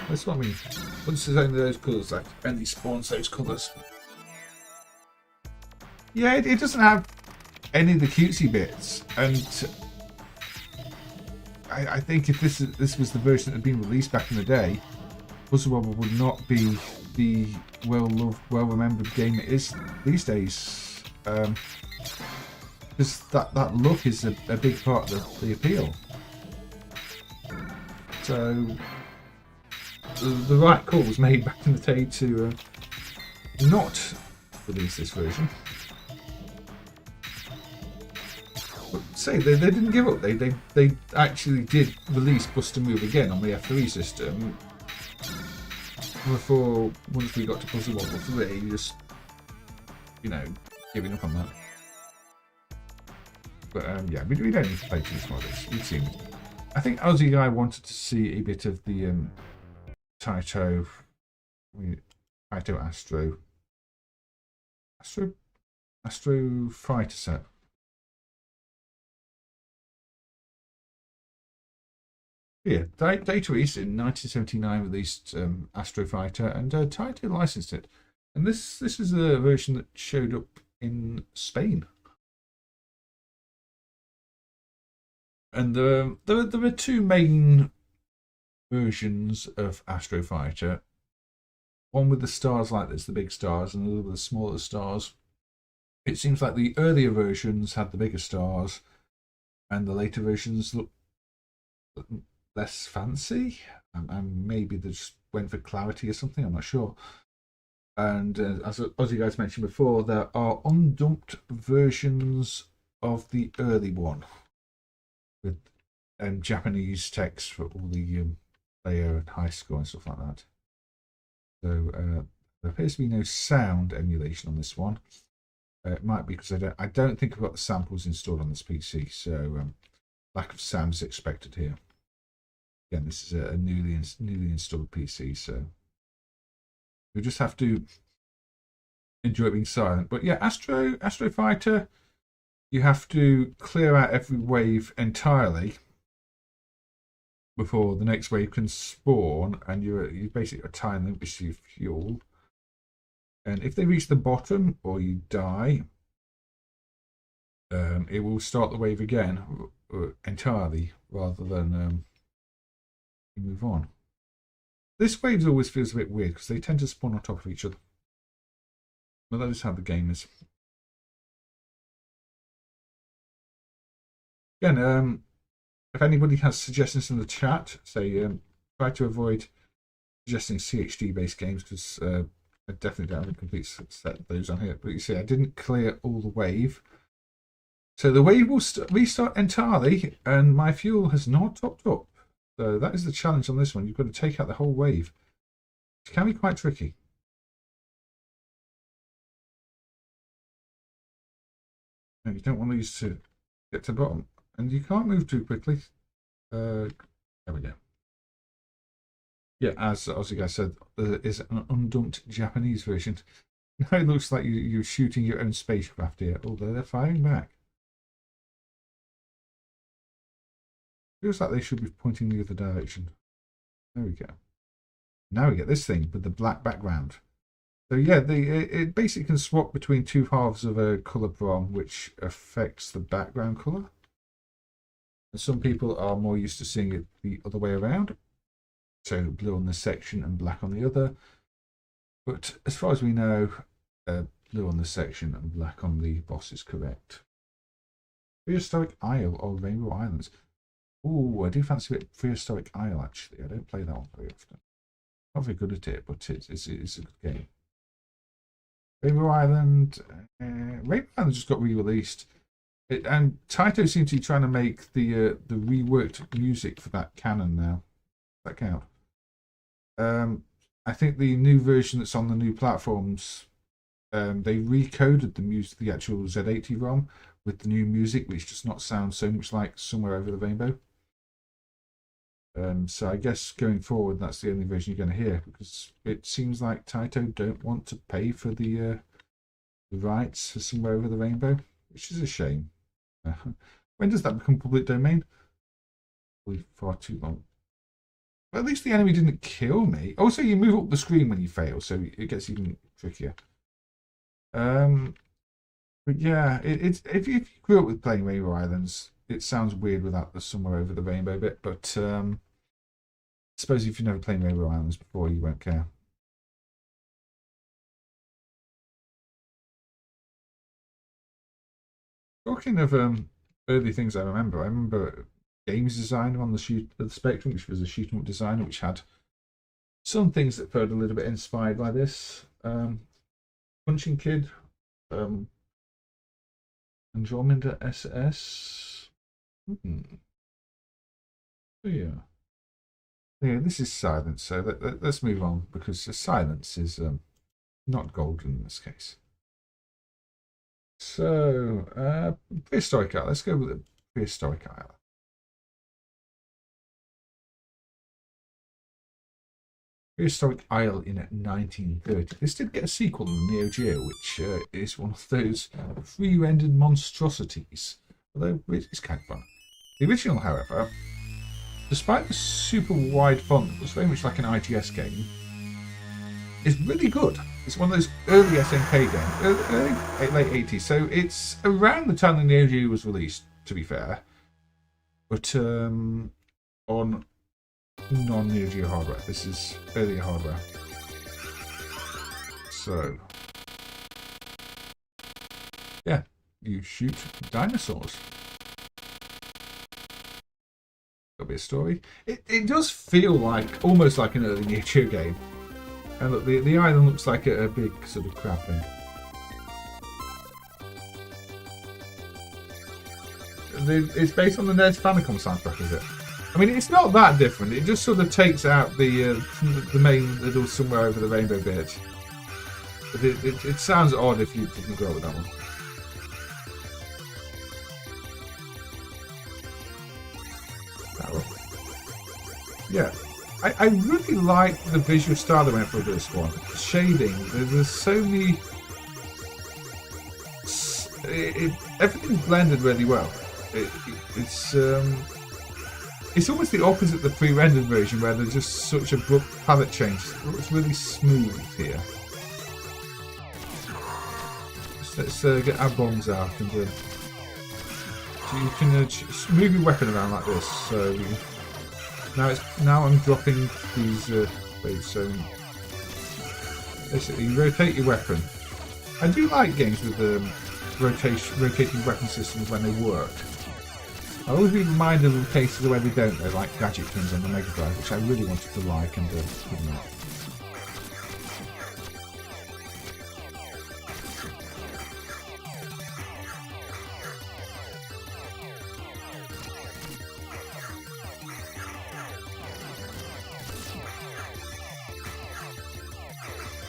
That's what I mean. Once there's only those colours, like only spawns those colours. Yeah, it doesn't have any of the cutesy bits, and I think if this was the version that had been released back in the day, Puzzle Bobble would not be the well-loved, well-remembered game it is these days. Because that look is a big part of the appeal. So the right call was made back in the day to not release this version. But say they didn't give up. They actually did release Bust a Move again on the F3 system. Before, once we got to Puzzle Bobble 3, just, giving up on that. But yeah, we don't need to play too much more of this. We've seen it. I think Aussie Guy wanted to see a bit of the Taito Astro fighter set. Yeah, Data East in 1979 released Astro Fighter, and Taito licensed it. And this is a version that showed up in Spain. And there are two main versions of Astro Fighter. One with the stars like this, the big stars, and another with the smaller stars. It seems like the earlier versions had the bigger stars, and the later versions look less fancy, and maybe they just went for clarity or something. I'm not sure. And as you guys mentioned before, there are undumped versions of the early one with Japanese text for all the Lair and high score and stuff like that. So there appears to be no sound emulation on this one. It might be because I don't think I've got the samples installed on this PC, so lack of sound is expected here. Again, this is a newly installed PC, so we just have to enjoy it being silent. But yeah, Astro Fighter, you have to clear out every wave entirely before the next wave can spawn, and you basically got time limit to your fuel. And if they reach the bottom or you die, it will start the wave again entirely rather than you move on. This wave always feels a bit weird because they tend to spawn on top of each other. But that is how the game is. Again, if anybody has suggestions in the chat, say try to avoid suggesting CHD-based games because I definitely don't have a complete set of those on here. But you see, I didn't clear all the wave. So the wave will restart entirely, and my fuel has not topped up. So that is the challenge on this one. You've got to take out the whole wave, which can be quite tricky. And you don't want these to get to the bottom. And you can't move too quickly. There we go. Yeah, as you guys said, there is an undumped Japanese version. Now it looks like you're shooting your own spacecraft here, although they're firing back. Feels like they should be pointing the other direction. There we go. Now we get this thing with the black background. So yeah, it basically can swap between two halves of a colour prom, which affects the background colour. And some people are more used to seeing it the other way around. So blue on this section and black on the other. But as far as we know, blue on this section and black on the boss is correct. Prehistoric Isle or Rainbow Islands. Oh, I do fancy a bit Prehistoric Isle actually. I don't play that one very often. Not very good at it, but it's a good game. Rainbow Island. Rainbow Island just got re-released. And Taito seems to be trying to make the reworked music for that canon now. Does that count? I think the new version that's on the new platforms, they recoded the music, the actual Z80 ROM with the new music, which does not sound so much like Somewhere Over the Rainbow. So I guess going forward, that's the only version you're going to hear, because it seems like Taito don't want to pay for the rights for Somewhere Over the Rainbow, which is a shame. When does that become public domain? Probably far too long. But at least the enemy didn't kill me. Also, you move up the screen when you fail, so it gets even trickier. But yeah, it's if you grew up with playing Rainbow Islands, it sounds weird without the Somewhere Over the Rainbow bit. But I suppose if you've never played Rainbow Islands before, you won't care. Talking of early things I remember games designer on the Spectrum, which was a shoot 'em up designer, which had some things that felt a little bit inspired by this. Punching Kid, Andromeda SS. Yeah. Yeah, this is silence, so let's move on, because the silence is not golden in this case. So, Prehistoric Isle. Let's go with the Prehistoric Isle. Prehistoric Isle in 1930. This did get a sequel on the Neo Geo, which is one of those pre-rendered monstrosities, although it's kind of fun. The original, however, despite the super wide font that was very much like an IGS game, is really good. It's one of those early SNK games, late 80s, so it's around the time the Neo Geo was released, to be fair, but on non-Neo Geo hardware. This is earlier hardware. So, yeah, you shoot dinosaurs. Got a bit of story. It does feel like almost like an early Neo Geo game. And look, the island looks like a big sort of crab thing. It's based on the NES Famicom soundtrack, is it? I mean, it's not that different. It just sort of takes out the main little somewhere over the rainbow bit. But it sounds odd if you didn't go with that one. Yeah, I really like the visual style they went for this one. Shading, there's so many. Everything's blended really well. It's almost the opposite of the pre-rendered version, where there's just such abrupt palette change. It looks really smooth here. Let's get our bombs out and so you can move your weapon around like this. So now I'm dropping these blades. So basically, you rotate your weapon. I do like games with rotating weapon systems when they work. I always be reminded of the cases where they don't, though, like Gadget Twins on the Mega Drive, which I really wanted to like and could not.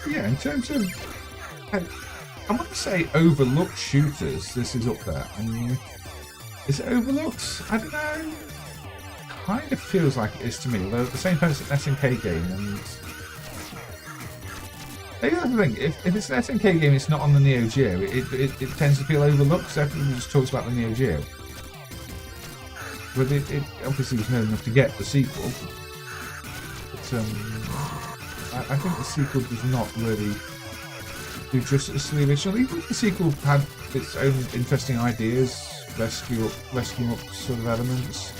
Yeah, in terms of, I want to say overlooked shooters, this is up there. I mean, is it overlooked? I don't know. Kind of feels like it is to me. Although at the same time, it's an SNK game, and maybe that's the thing. If it's an SNK game, it's not on the Neo Geo. It tends to feel overlooked because everyone just talks about the Neo Geo. But it obviously was known enough to get the sequel. But I think the sequel does not really do justice to the original. Even if the sequel had its own interesting ideas, rescue up sort of elements.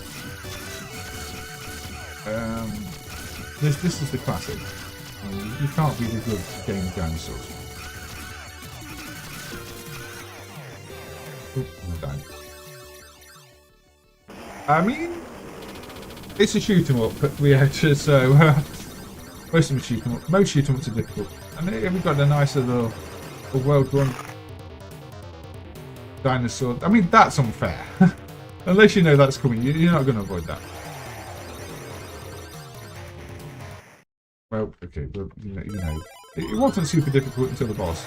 This is the classic. You can't be the good game of dinosaurs. Oop, I'm dying. I mean, it's a shoot 'em up, but so most of them shoot 'em up. Most shoot 'em ups are difficult, and we've got a nice little well-run dinosaur. I mean, that's unfair. Unless you know that's coming, you're not going to avoid that. Well, okay, but you know, it wasn't super difficult until the boss,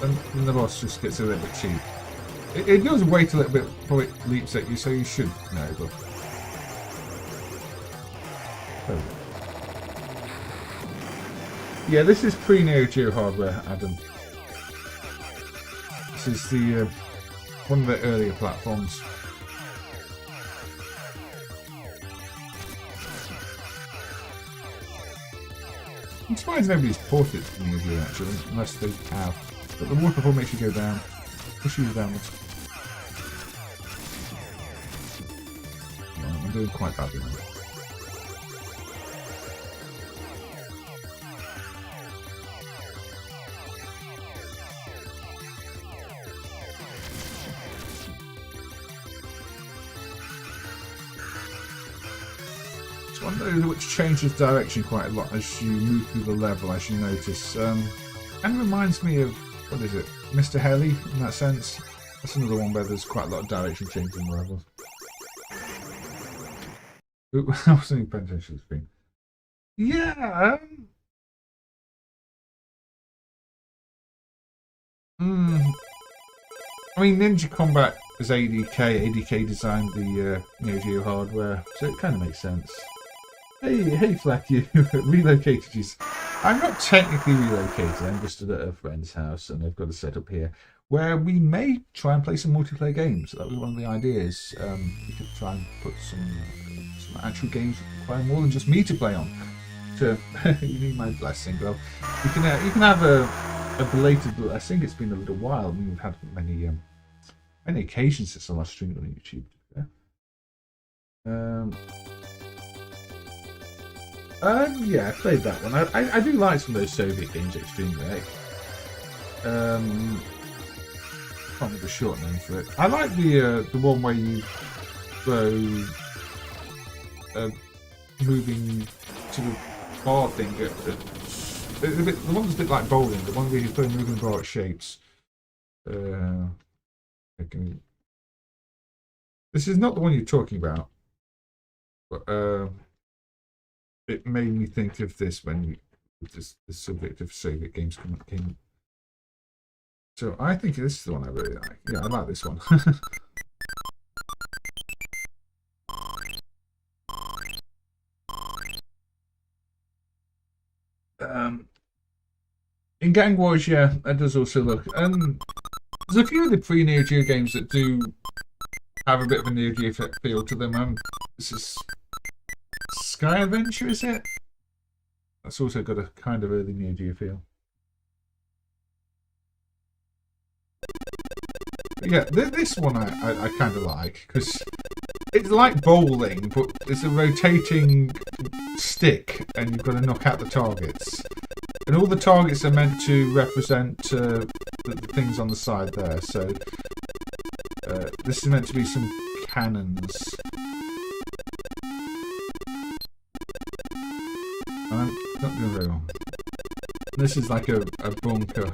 and then the boss just gets a little bit cheap. It does wait a little bit before it leaps at you, so you should know. But oh. Yeah, this is pre-Neo Geo hardware, Adam. This is the one of the earlier platforms. I'm surprised nobody's ported it to Neo Geo actually, unless they have. But the waterfall makes you go down, push you downwards. I'm doing quite badly now. One of those which changes direction quite a lot as you move through the level, as you notice. And reminds me of, what is it, Mr. Helly in that sense. That's another one where there's quite a lot of direction change in the levels. Oop, I wasn't even paying attention to the screen. Yeah, I mean, Ninja Combat is ADK. ADK designed the Neo Geo hardware, so it kind of makes sense. Hey, Fleck, you relocated you. I'm not technically relocated, I'm just at a friend's house and they've got a setup here where we may try and play some multiplayer games. That was one of the ideas. We could try and put some actual games requiring more than just me to play on. So, you need my blessing. Well, you can have a belated blessing. It's been a little while. I mean, we've had many occasions since the last stream on YouTube. Yeah, I played that one. I do like some of those Soviet games extremely. Can't remember the short name for it. I like the one where you throw moving sort of bar thing. The one that's a bit like bowling, the one where you play moving bar at shapes. This is not the one you're talking about, but it made me think of this when this subject of Soviet games came. So I think this is the one I really like. Yeah, I like this one. In Gang Wars, yeah, that does also look. There's a few of the pre-Neo Geo games that do have a bit of a Neo Geo feel to them. This is Sky Adventure, is it? That's also got a kind of early Neo Geo feel. But yeah, this one I kind of like, because it's like bowling, but it's a rotating stick, and you've got to knock out the targets. And all the targets are meant to represent the things on the side there. So this is meant to be some cannons. I'm not doing very well. This is like a bunker.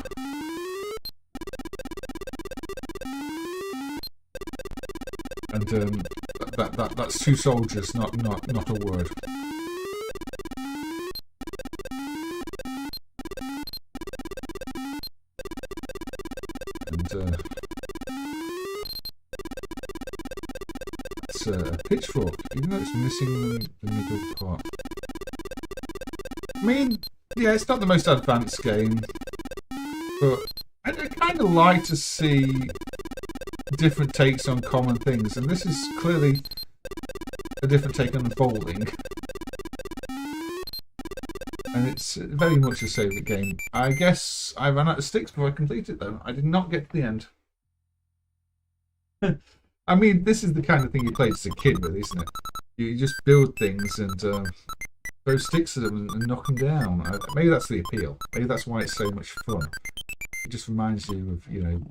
And that's two soldiers, not a word. It's a pitchfork, even though it's missing the middle part. I mean, yeah, it's not the most advanced game, but I kind of like to see different takes on common things, and this is clearly a different take on bowling. And it's very much a Soviet game. I guess I ran out of sticks before I completed it, though. I did not get to the end. I mean, this is the kind of thing you played as a kid, really, isn't it? You just build things and throw sticks at them and knock them down. Maybe that's the appeal. Maybe that's why it's so much fun. It just reminds you of, you know,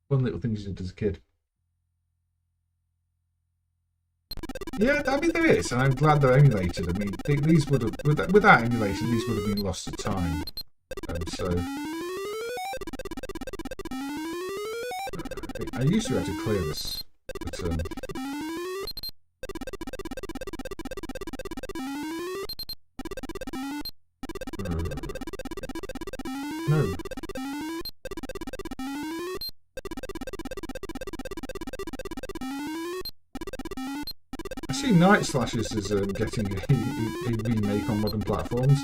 fun little things you did as a kid. Yeah, I mean, there is, and I'm glad they're emulated. I mean, these would have, without emulation, these would have been lost to time. So I used to have to clear this, but no. I see Night Slashes is getting a remake on modern platforms.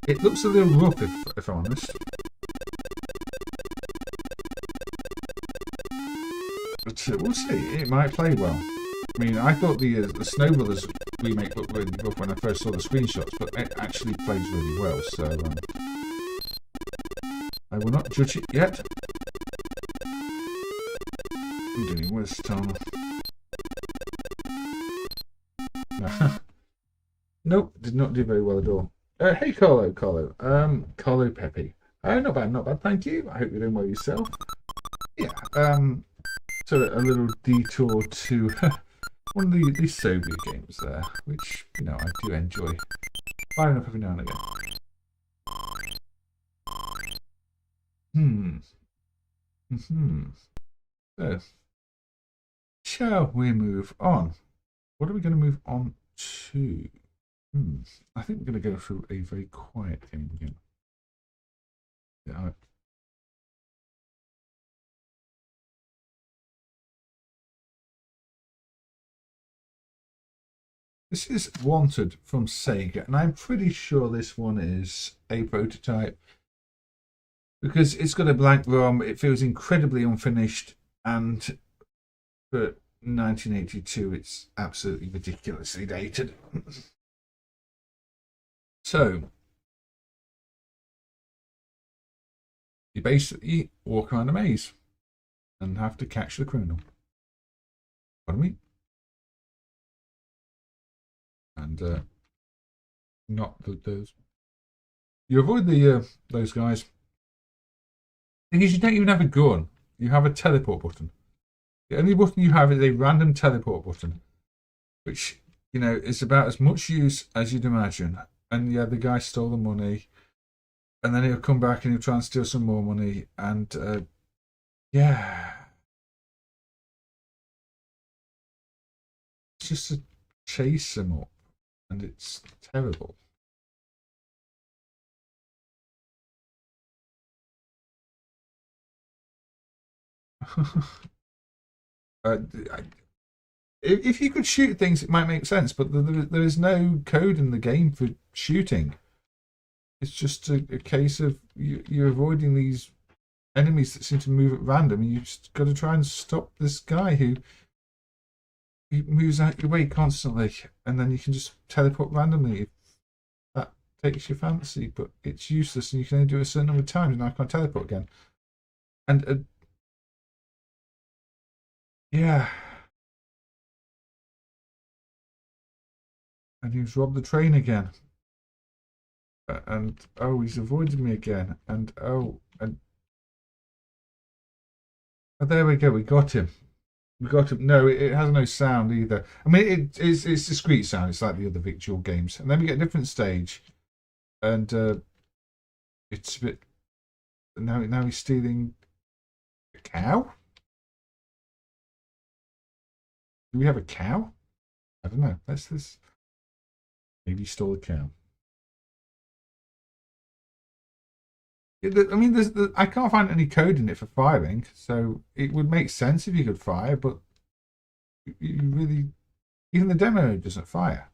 It looks a little rough, if I'm honest. But we'll see. It might play well. I mean, I thought the Snow Brothers remake looked really rough when I first saw the screenshots, but it actually plays really well. So I will not judge it yet. I'm doing worse, Tom. Nope, did not do very well at all. Hey, Carlo. Carlo Pepe. Not bad, thank you. I hope you're doing well yourself. Yeah, so a little detour to one of these Soviet games there, which, you know, I do enjoy. Firing up every now and again. So, shall we move on? What are we going to move on to? I think we're going to go through a very quiet game again. Yeah. This is Wanted from Sega, and I'm pretty sure this one is a prototype because it's got a blank ROM. It feels incredibly unfinished, and for 1982, it's absolutely ridiculously dated. So, you basically walk around a maze and have to catch the criminal. Pardon me? And not those. You avoid those guys. Thing is, you don't even have a gun. You have a teleport button. The only button you have is a random teleport button, which You know, it's about as much use as you'd imagine. And yeah, the guy stole the money, and then he'll come back and he'll try and steal some more money. And yeah, it's just to chase him up, and it's terrible. If you could shoot things, it might make sense, but there is no code in the game for shooting. It's just a case of you're avoiding these enemies that seem to move at random, and you've just got to try and stop this guy who moves out your way constantly, and then you can just teleport randomly if that takes your fancy, but it's useless, and you can only do it a certain number of times, and I can't teleport again. And yeah. And he's robbed the train again. And oh, he's avoided me again. And oh, there we go. We got him. We got him. No, it has no sound either. I mean, it's discrete sound. It's like the other Victual games. And then we get a different stage, and it's a bit. Now he's stealing a cow. Do we have a cow? I don't know. Let's. Maybe he stole a cow. I mean, I can't find any code in it for firing, so it would make sense if you could fire, but you really, even the demo doesn't fire.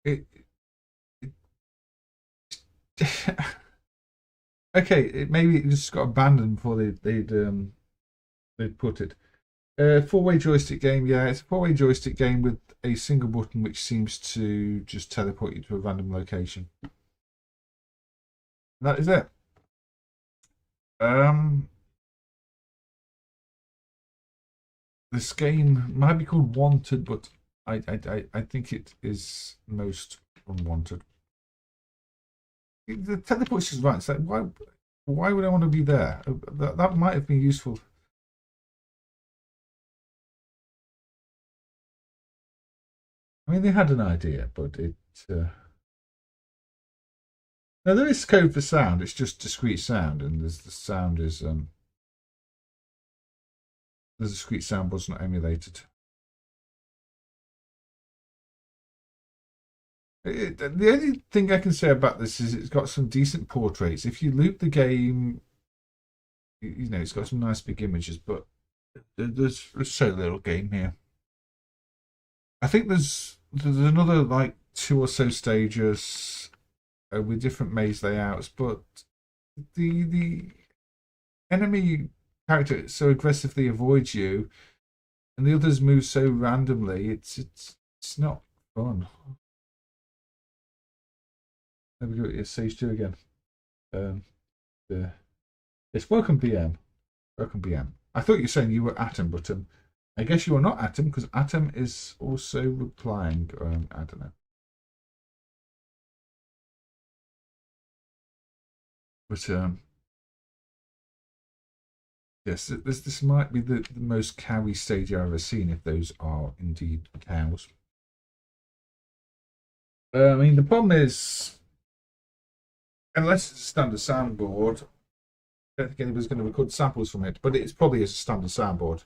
It okay, maybe it just got abandoned before they'd put it. Four-way joystick game, yeah, it's a four-way joystick game with a single button which seems to just teleport you to a random location. That is it. This game might be called Wanted, but I think it is most unwanted. The teleport is right. It's like why would I want to be there? That might have been useful. I mean, they had an idea, but it. Now there is code for sound. It's just discrete sound, and the sound is the discrete sound was not emulated. The only thing I can say about this is it's got some decent portraits. If you loop the game, you know it's got some nice big images, but there's so little game here. I think there's another like 2 or so stages with different maze layouts, but the enemy character so aggressively avoids you, and the others move so randomly. It's not fun. There we go. It's Stage 2 again. It's welcome BM. Welcome BM. I thought you were saying you were Atom, but I guess you are not Atom because Atom is also replying. I don't know. But yes, this might be the most cowy stage I've ever seen, if those are indeed cows. I mean, the problem is, unless it's a standard soundboard, I don't think anybody's going to record samples from it, but it's probably a standard soundboard.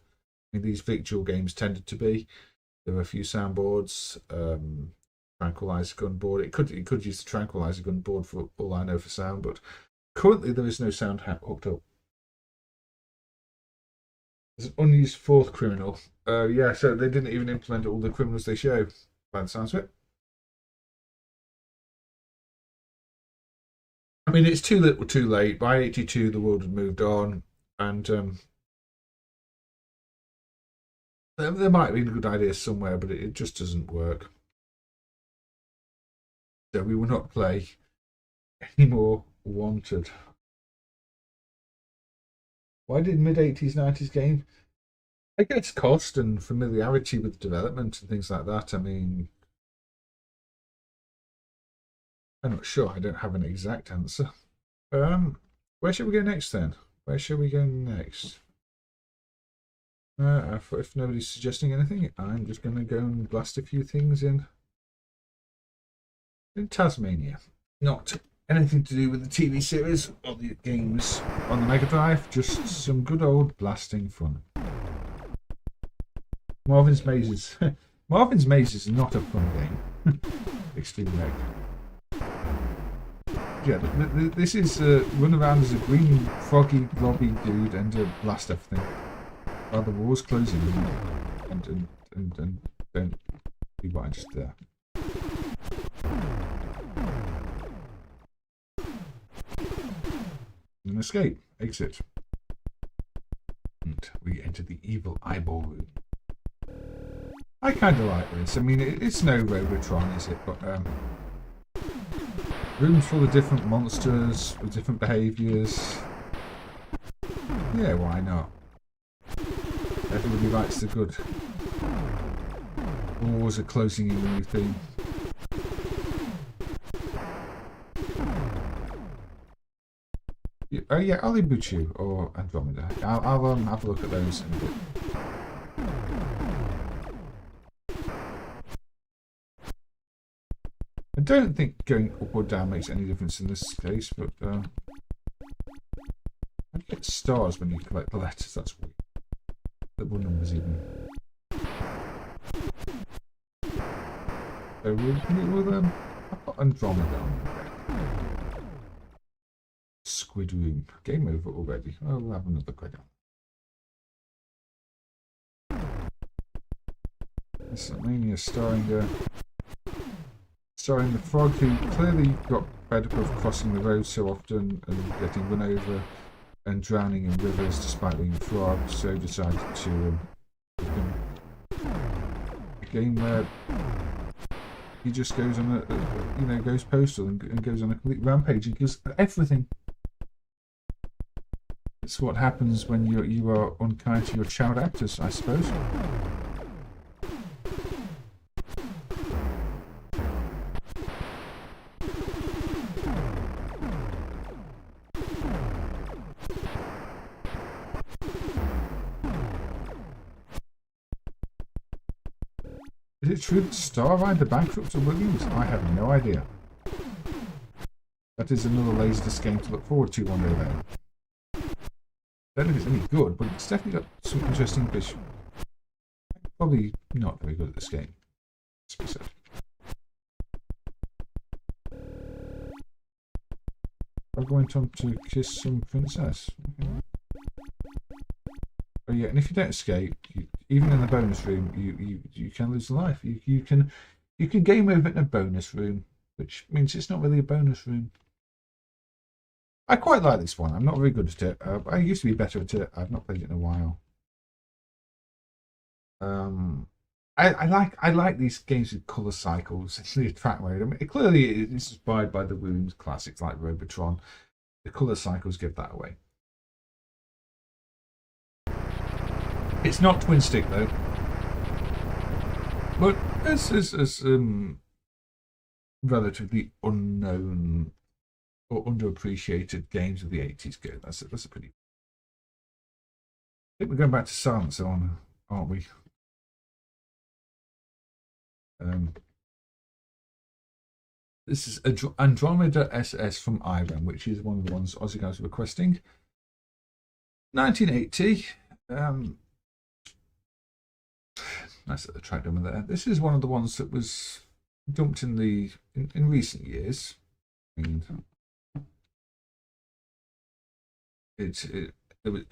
I mean, these Victual games tended to be. There were a few soundboards, tranquilizer gun board. It could use the tranquilizer gun board for all I know for sound, but currently there is no sound hooked up. There's an unused fourth criminal. Yeah, so they didn't even implement all the criminals they show, by the sounds of it. I mean, it's too little too late. By 82, the world had moved on, and there might be a good idea somewhere, but it just doesn't work. So we will not play any more Wanted. Why did mid-80s, 90s game? I guess cost and familiarity with development and things like that. I mean, I'm not sure. I don't have an exact answer. Where should we go next then? Where should we go next? If nobody's suggesting anything, I'm just going to go and blast a few things in Tazz-Mania. Not anything to do with the TV series or the games on the Mega Drive, just some good old blasting fun. Marvin's Mazes. Marvin's Maze is not a fun game. Extremely Mega. Yeah, this is run around as a green, froggy, blobby dude and blast everything while the war's closing and don't do what I just did there. And escape, exit, and we enter the evil eyeball room. I kind of like this. I mean, it's no Robotron, is it? But rooms full of different monsters with different behaviours. Yeah, why not? Everybody likes the good. Wars are closing in a new theme. Oh yeah, Alibuchu or Andromeda. I'll have a look at those in a bit. I don't think going up or down makes any difference in this case, but I get stars when you collect the letters. That's weird. Double numbers even. So we'll I've got Andromeda on. Squid Room. Game over already. Oh, we'll have another credit. Tazz-Mania starring the frog who clearly got fed up of crossing the road so often and getting run over and drowning in rivers despite being a frog, so decided to become a game where he just goes on goes postal and goes on a complete rampage and kills everything. It's what happens when you are unkind to your child actors, I suppose. Is it true that Starride the bankrupt of Williams? I have no idea. That is another Laserdisc game to look forward to one day then. I don't know if it's any good, but it's definitely got some interesting fish. Probably not very good at this game. I'm going on to kiss some princess. Okay. Oh yeah, and if you don't escape, even in the bonus room, you can lose life. You can game over in a bonus room, which means it's not really a bonus room. I quite like this one. I'm not very good at it. I used to be better at it. I've not played it in a while. I like these games with colour cycles. The track mode. I mean, clearly it's inspired by the Wounds classics like Robotron. The colour cycles give that away. It's not twin stick though. But as relatively unknown or underappreciated games of the 80s go, that's a pretty. I think we're going back to silence on, aren't we? This is Andromeda SS from IRAM, which is one of the ones Aussie guys were requesting. 1980. Nice at the track number there. This is one of the ones that was dumped in recent years. And there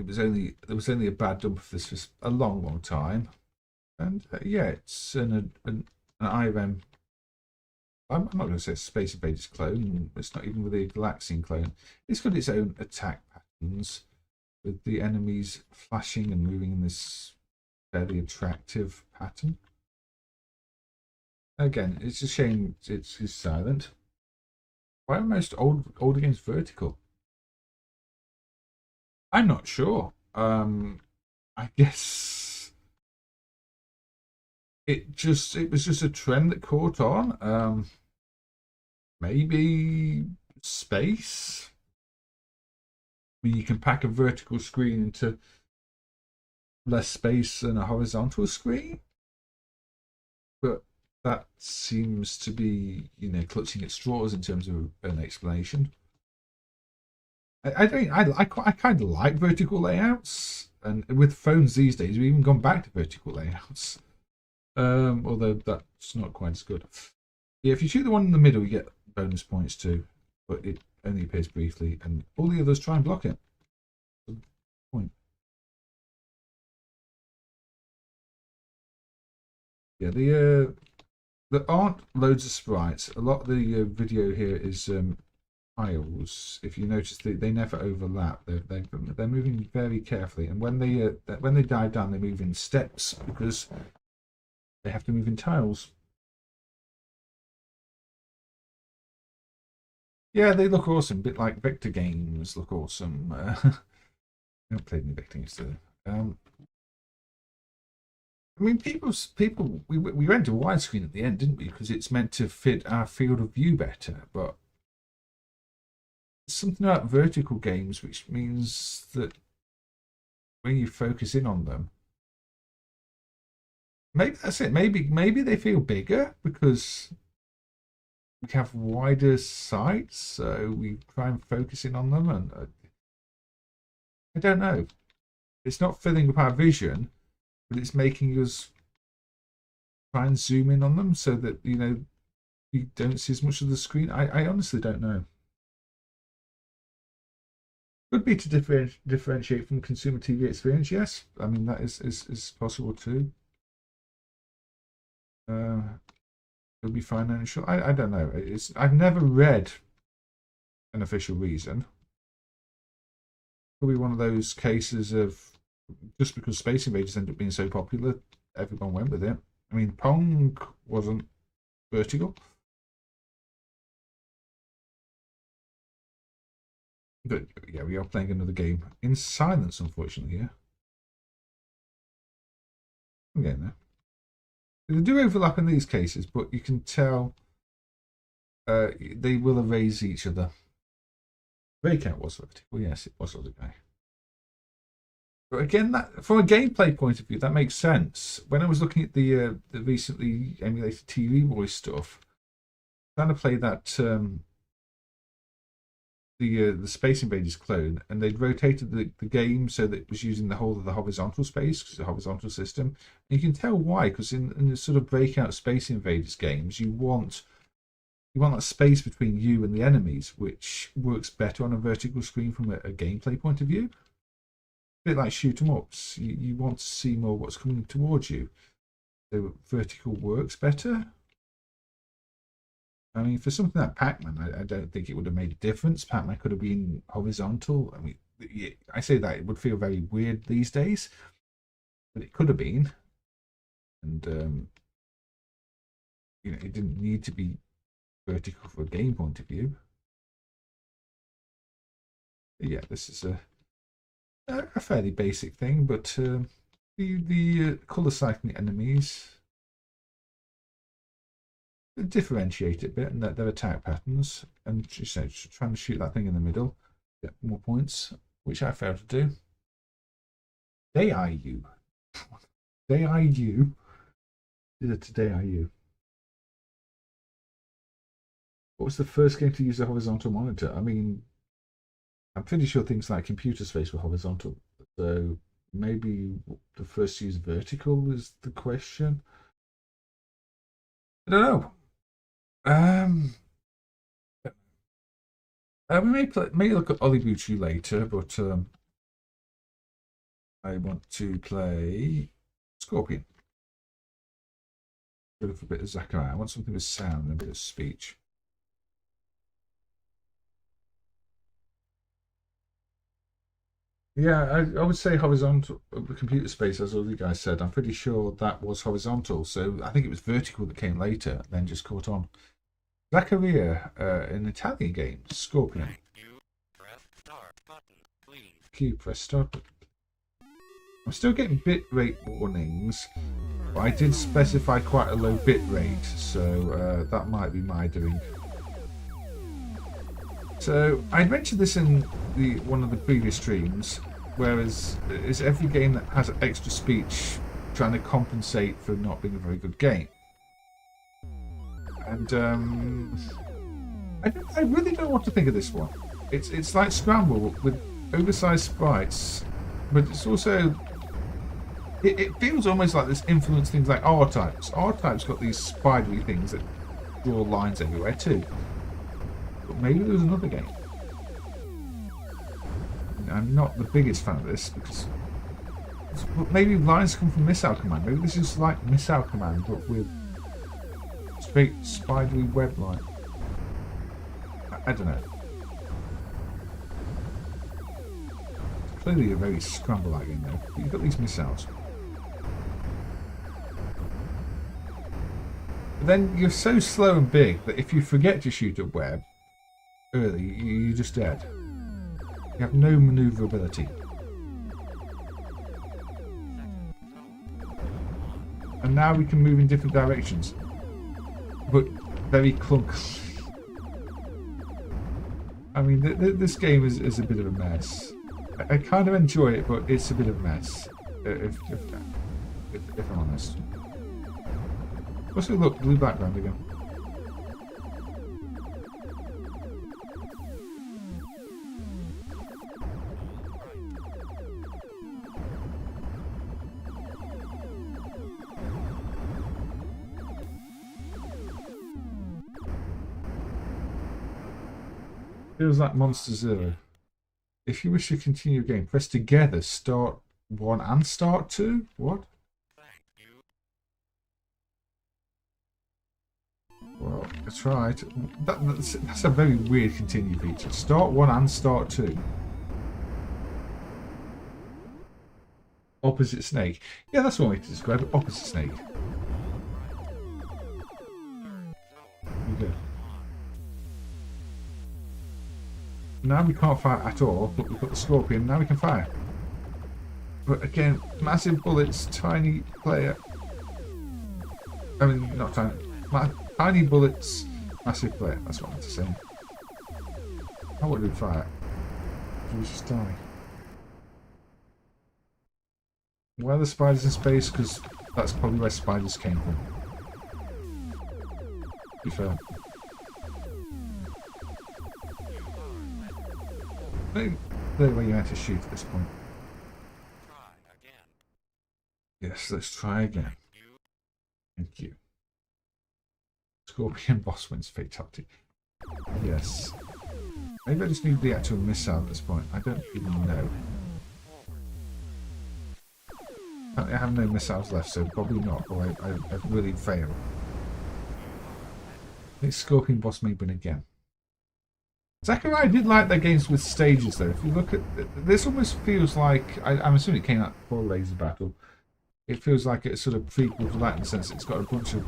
was only a bad dump of this for a long time, and yeah, it's an IRAM. I'm not going to say Space Invaders clone. It's not even really a Galaxian clone. It's got its own attack patterns with the enemies flashing and moving in this fairly attractive pattern. Again, it's a shame it's silent. Why are most older games vertical? I'm not sure. I guess it was just a trend that caught on. Maybe space. I mean, you can pack a vertical screen into less space than a horizontal screen, but that seems to be, clutching at straws in terms of an explanation. I kind of like vertical layouts, and with phones these days, we've even gone back to vertical layouts. Although that's not quite as good. Yeah, if you shoot the one in the middle, you get bonus points too, but it only appears briefly, and all the others try and block it. Point. Yeah, there aren't loads of sprites. A lot of the video here is tiles. If you notice, they never overlap. They're moving very carefully, and when they dive down, they move in steps because they have to move in tiles. Yeah, they look awesome. A bit like vector games look awesome. I haven't played any vector games today. I mean, we went to widescreen at the end, didn't we? Because it's meant to fit our field of view better. But something about vertical games, which means that when you focus in on them, maybe that's it. Maybe they feel bigger because we have wider sights, so we try and focus in on them. And I don't know. It's not filling up our vision, but it's making us try and zoom in on them so that you don't see as much of the screen. I honestly don't know. Could be to differentiate from consumer TV experience. Yes, I mean that is possible too. Could be financial. I don't know. I've never read an official reason. Could be one of those cases of just because Space Invaders ended up being so popular, everyone went with it. I mean, Pong wasn't vertical. But yeah, we are playing another game in silence, unfortunately, yeah. I'm getting there. They do overlap in these cases, but you can tell they will erase each other. Breakout was vertical, yes, it was the other guy. But again, that from a gameplay point of view, that makes sense. When I was looking at the recently emulated TV voice stuff, trying to play that the Space Invaders clone, and they'd rotated the game so that it was using the whole of the horizontal space because it's a horizontal system. And you can tell why, because in the sort of breakout Space Invaders games, you want that space between you and the enemies, which works better on a vertical screen from a gameplay point of view. A bit like shoot 'em ups. You want to see more what's coming towards you. So vertical works better. I mean, for something like Pac-Man, I don't think it would have made a difference. Pac-Man could have been horizontal. I mean, I say that it would feel very weird these days, but it could have been. And, it didn't need to be vertical from a game point of view. But yeah, this is a fairly basic thing, but the colour cycling enemies differentiate it a bit, and their attack patterns, and just trying to shoot that thing in the middle, get more points, which I failed to do. Today I you. Today I you. Today I you. What was the first game to use a horizontal monitor? I mean, I'm pretty sure things like Computer Space were horizontal, so maybe the first to use vertical is the question. I don't know. We may look at Olibuchu later, but I want to play Scorpion. Go for a bit of Zachariah. I want something with sound and a bit of speech. Yeah, I would say horizontal. Computer Space, as all you guys said, I'm pretty sure that was horizontal. So I think it was vertical that came later, then just caught on. Zaccaria, an Italian game, Scorpion. Q, press start. I'm still getting bitrate warnings, but I did specify quite a low bitrate, so that might be my doing. So I mentioned this in one of the previous streams. Whereas it's every game that has extra speech trying to compensate for not being a very good game. And I really don't know what to think of this one. It's like Scramble with oversized sprites, but it's also it feels almost like this influence things like R-Types. R-Types got these spidery things that draw lines everywhere too. But maybe there's another game. I'm not the biggest fan of this because maybe lines come from Missile Command. Maybe this is like Missile Command but with straight spidery web line. I don't know. It's clearly a very Scramble-like game though. But you've got these missiles. But then you're so slow and big that if you forget to shoot a web early, you're just dead. You have no maneuverability. And now we can move in different directions. But very clunkily. I mean, this game is a bit of a mess. I kind of enjoy it, but it's a bit of a mess. If I'm honest. Also, look, blue background again. Feels like Monster Zero. If you wish to continue your game, press together start 1 and start 2? What? Well, that's right. That's a very weird continue feature. Start 1 and start 2. Opposite snake. Yeah, that's one way to describe it. Opposite snake. There you go. Now we can't fire at all, but we've got the scorpion. Now we can fire. But again, massive bullets, tiny player. I mean, not tiny. Tiny bullets, massive player. That's what I meant to say. How would we fire? Do we just die? Why are the spiders in space? Because that's probably where spiders came from. To be fair. Maybe where you have to shoot at this point. Yes, let's try again. Thank you. Scorpion boss wins fatality. Yes. Maybe I just need the actual missile at this point. I don't even know. I have no missiles left, so probably not. Or I've really failed. I think Scorpion boss may win again. Sakurai did like their games with stages though. If you look at this, almost feels like I'm assuming it came out before Laser Battle. It feels like it's sort of prequel to that in the sense it's got a bunch of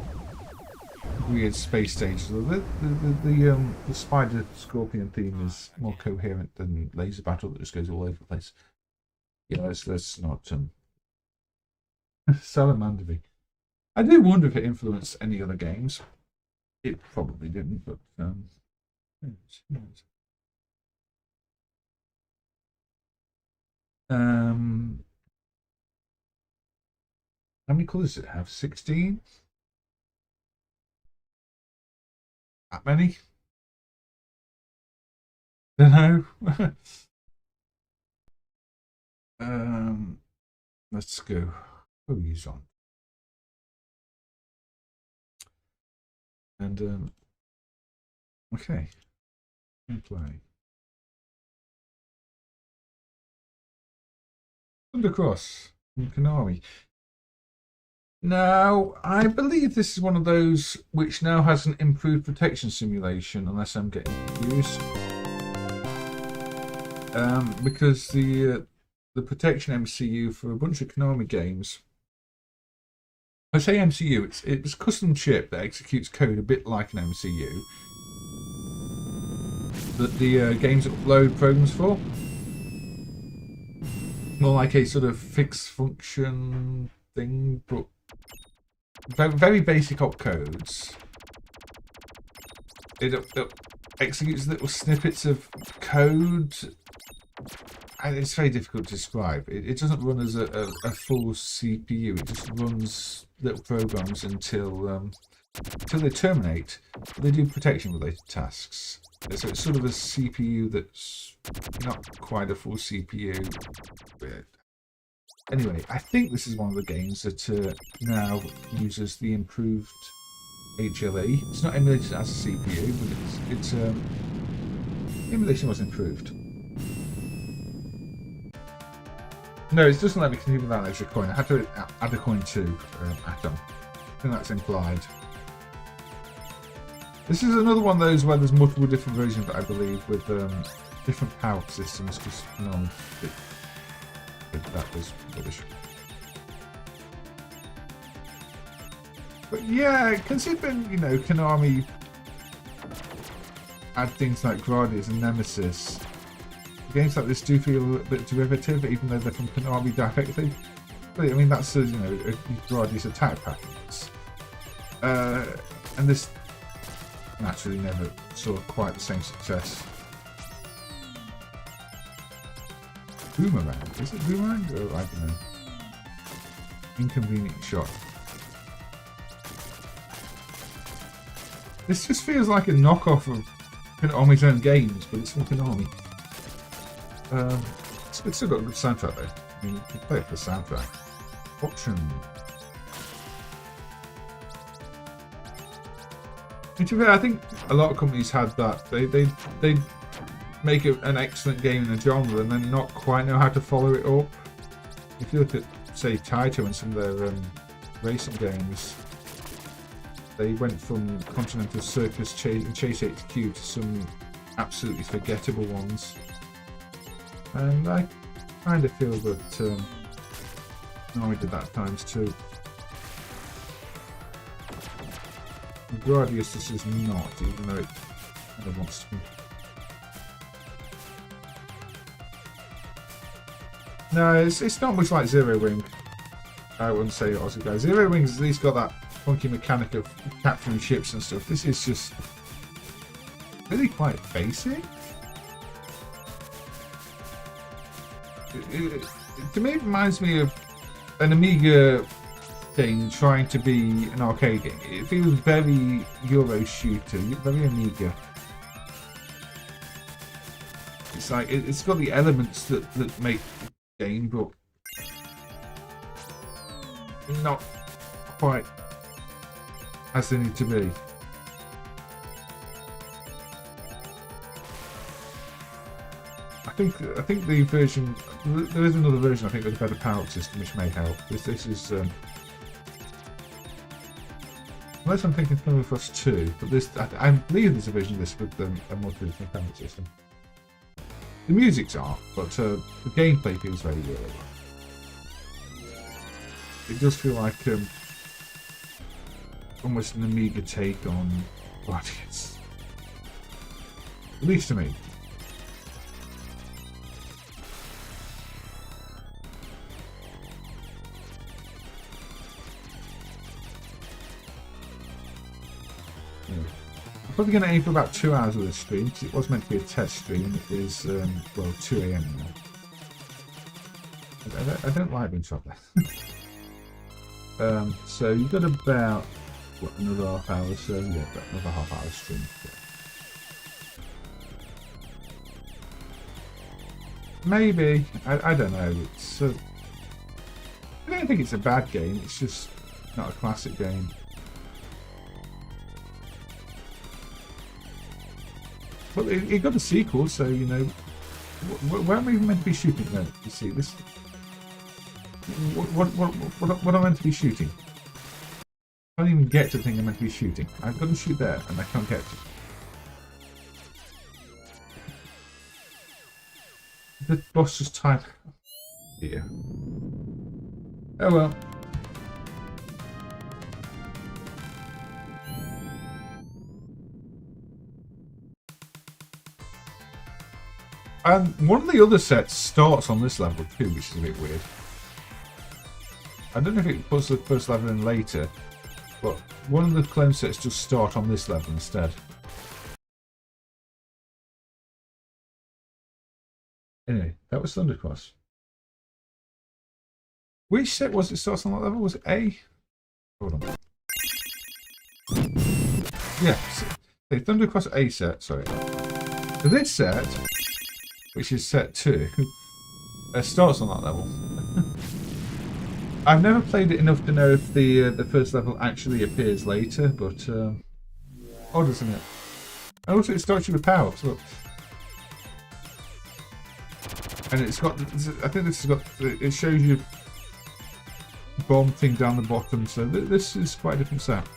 weird space stages. The Spider Scorpion theme is more coherent than Laser Battle that just goes all over the place. Yeah, let's not Salamander. I do wonder if it influenced any other games. It probably didn't, but how many colours does it have? 16? That many? Don't know. Let's go. Who are you on? And okay. Play. Undercross from Konami. Now, I believe this is one of those which now has an improved protection simulation, unless I'm getting confused. Because the protection MCU for a bunch of Konami games, I say MCU, it's custom chip that executes code a bit like an MCU that the games upload programs for. More like a sort of fixed function thing, but very basic opcodes. It executes little snippets of code. and it's very difficult to describe. It doesn't run as a full CPU. It just runs little programs until they terminate. They do protection-related tasks. So it's sort of a CPU that's not quite a full CPU. But anyway, I think this is one of the games that now uses the improved HLE. It's not emulated as a CPU, but it's emulation was improved. No, it doesn't let me continue without an extra coin. I had to add a coin to Atom. I think that's implied. This is another one of those where there's multiple different versions, I believe, with different power systems, because no, that was rubbish. But yeah, considering, you know, Konami add things like Gradius and Nemesis, games like this do feel a bit derivative, even though they're from Konami directly. But, I mean, that's you know, a Gradius attack patterns, and this naturally never saw quite the same success. Boomerang? Is it Boomerang? Oh, I don't know. Inconvenient shot. This just feels like a knockoff of Konami's own games, but it's from Konami. It's still got a good soundtrack though. I mean, you can play it for the soundtrack. Option. I think a lot of companies had that. They make an excellent game in a genre and then not quite know how to follow it up. If you look at, say, Taito and some of their racing games, they went from Continental Circus and Chase HQ to some absolutely forgettable ones. And I kind of feel that Konami did that at times too. Gradius this is not, even though it kind of wants to be. No, it's not much like Zero Wing. I wouldn't say Aussie guys. Zero Wing's at least got that funky mechanic of capturing ships and stuff. This is just really quite basic. To me, it reminds me of an Amiga game trying to be an arcade game. It feels very Euro shooter, very Amiga. It's like it's got the elements that make the game, but not quite as they need to be. I think the version, there is another version I think with a better power system which may help. This is unless I'm thinking Chrono Cross 2, but this I believe there's a version of this with a more traditional power system. The music's art, but the gameplay feels very Euro. It does feel like almost an Amiga take on Guardians, at least to me. I'm probably going to aim for about 2 hours of this stream, because it was meant to be a test stream. It is, well, 2 AM now. I don't like being shot there. So you've got about, what, another half hour, so yeah, about another half hour stream. Yeah. Maybe, I don't know. It's I don't think it's a bad game, it's just not a classic game. Well, it got a sequel, so, you know, where am I even meant to be shooting then? You see, this... What am I meant to be shooting? I can't even get to the thing I'm meant to be shooting. I've got to shoot there, and I can't get to it. The boss just typed... Yeah. Oh well. And one of the other sets starts on this level too, which is a bit weird. I don't know if it puts the first level in later, but one of the clone sets just start on this level instead. Anyway, that was Thundercross. Which set was it starts on that level? Was it A? Hold on. Yeah, the Thundercross A set, sorry. So this set, which is set 2, starts on that level. I've never played it enough to know if the first level actually appears later, but odd, isn't it? And also it starts you with power-ups, look. And it's got, I think this has got, it shows you bomb thing down the bottom, so this is quite a different set.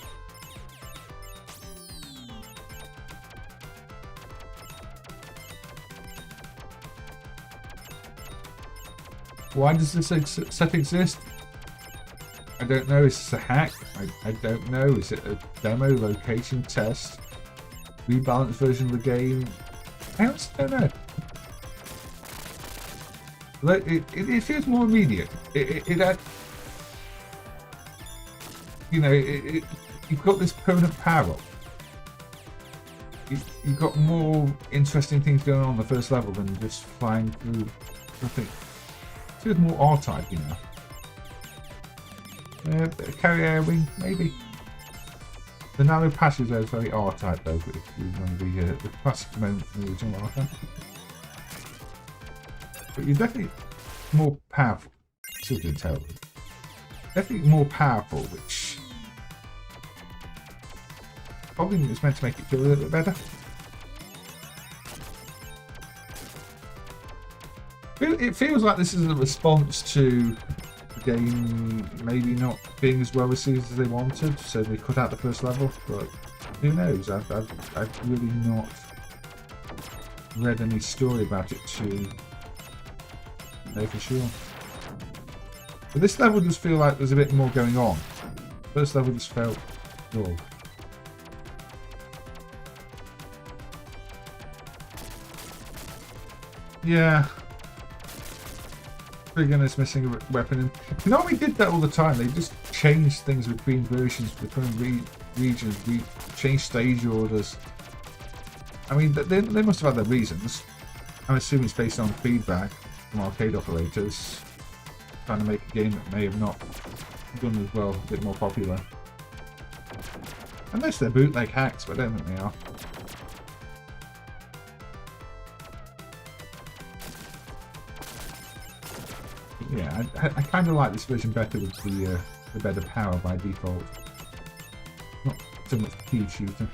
Why does this set exist? I don't know. Is this a hack? I don't know. Is it a demo, location, test, rebalanced version of the game? I honestly don't know. It feels more immediate. You know, you've got this permanent power up. You've got more interesting things going on the first level than just flying through nothing. It feels more R-type, you know. Carry air wing, maybe. The narrow passage there is very R-type though, if you remember the classic component from the original R-type. But you're definitely more powerful. Still doing terribly. Definitely more powerful, which probably is meant to make it feel a little bit better. It feels like this is a response to the game maybe not being as well received as they wanted, so they cut out the first level, but who knows? I've really not read any story about it to know for sure. But this level does feel like there's a bit more going on. First level just felt dull. Yeah. Friggin' is missing a weapon. And you know, we did that all the time. They just changed things between versions, between regions. We changed stage orders. I mean, they must have had their reasons. I'm assuming it's based on feedback from arcade operators trying to make a game that may have not done as well, a bit more popular. Unless they're bootleg hacks, but I don't think they are. Yeah, I kind of like this version better with the better power by default. Not so much pea shooter.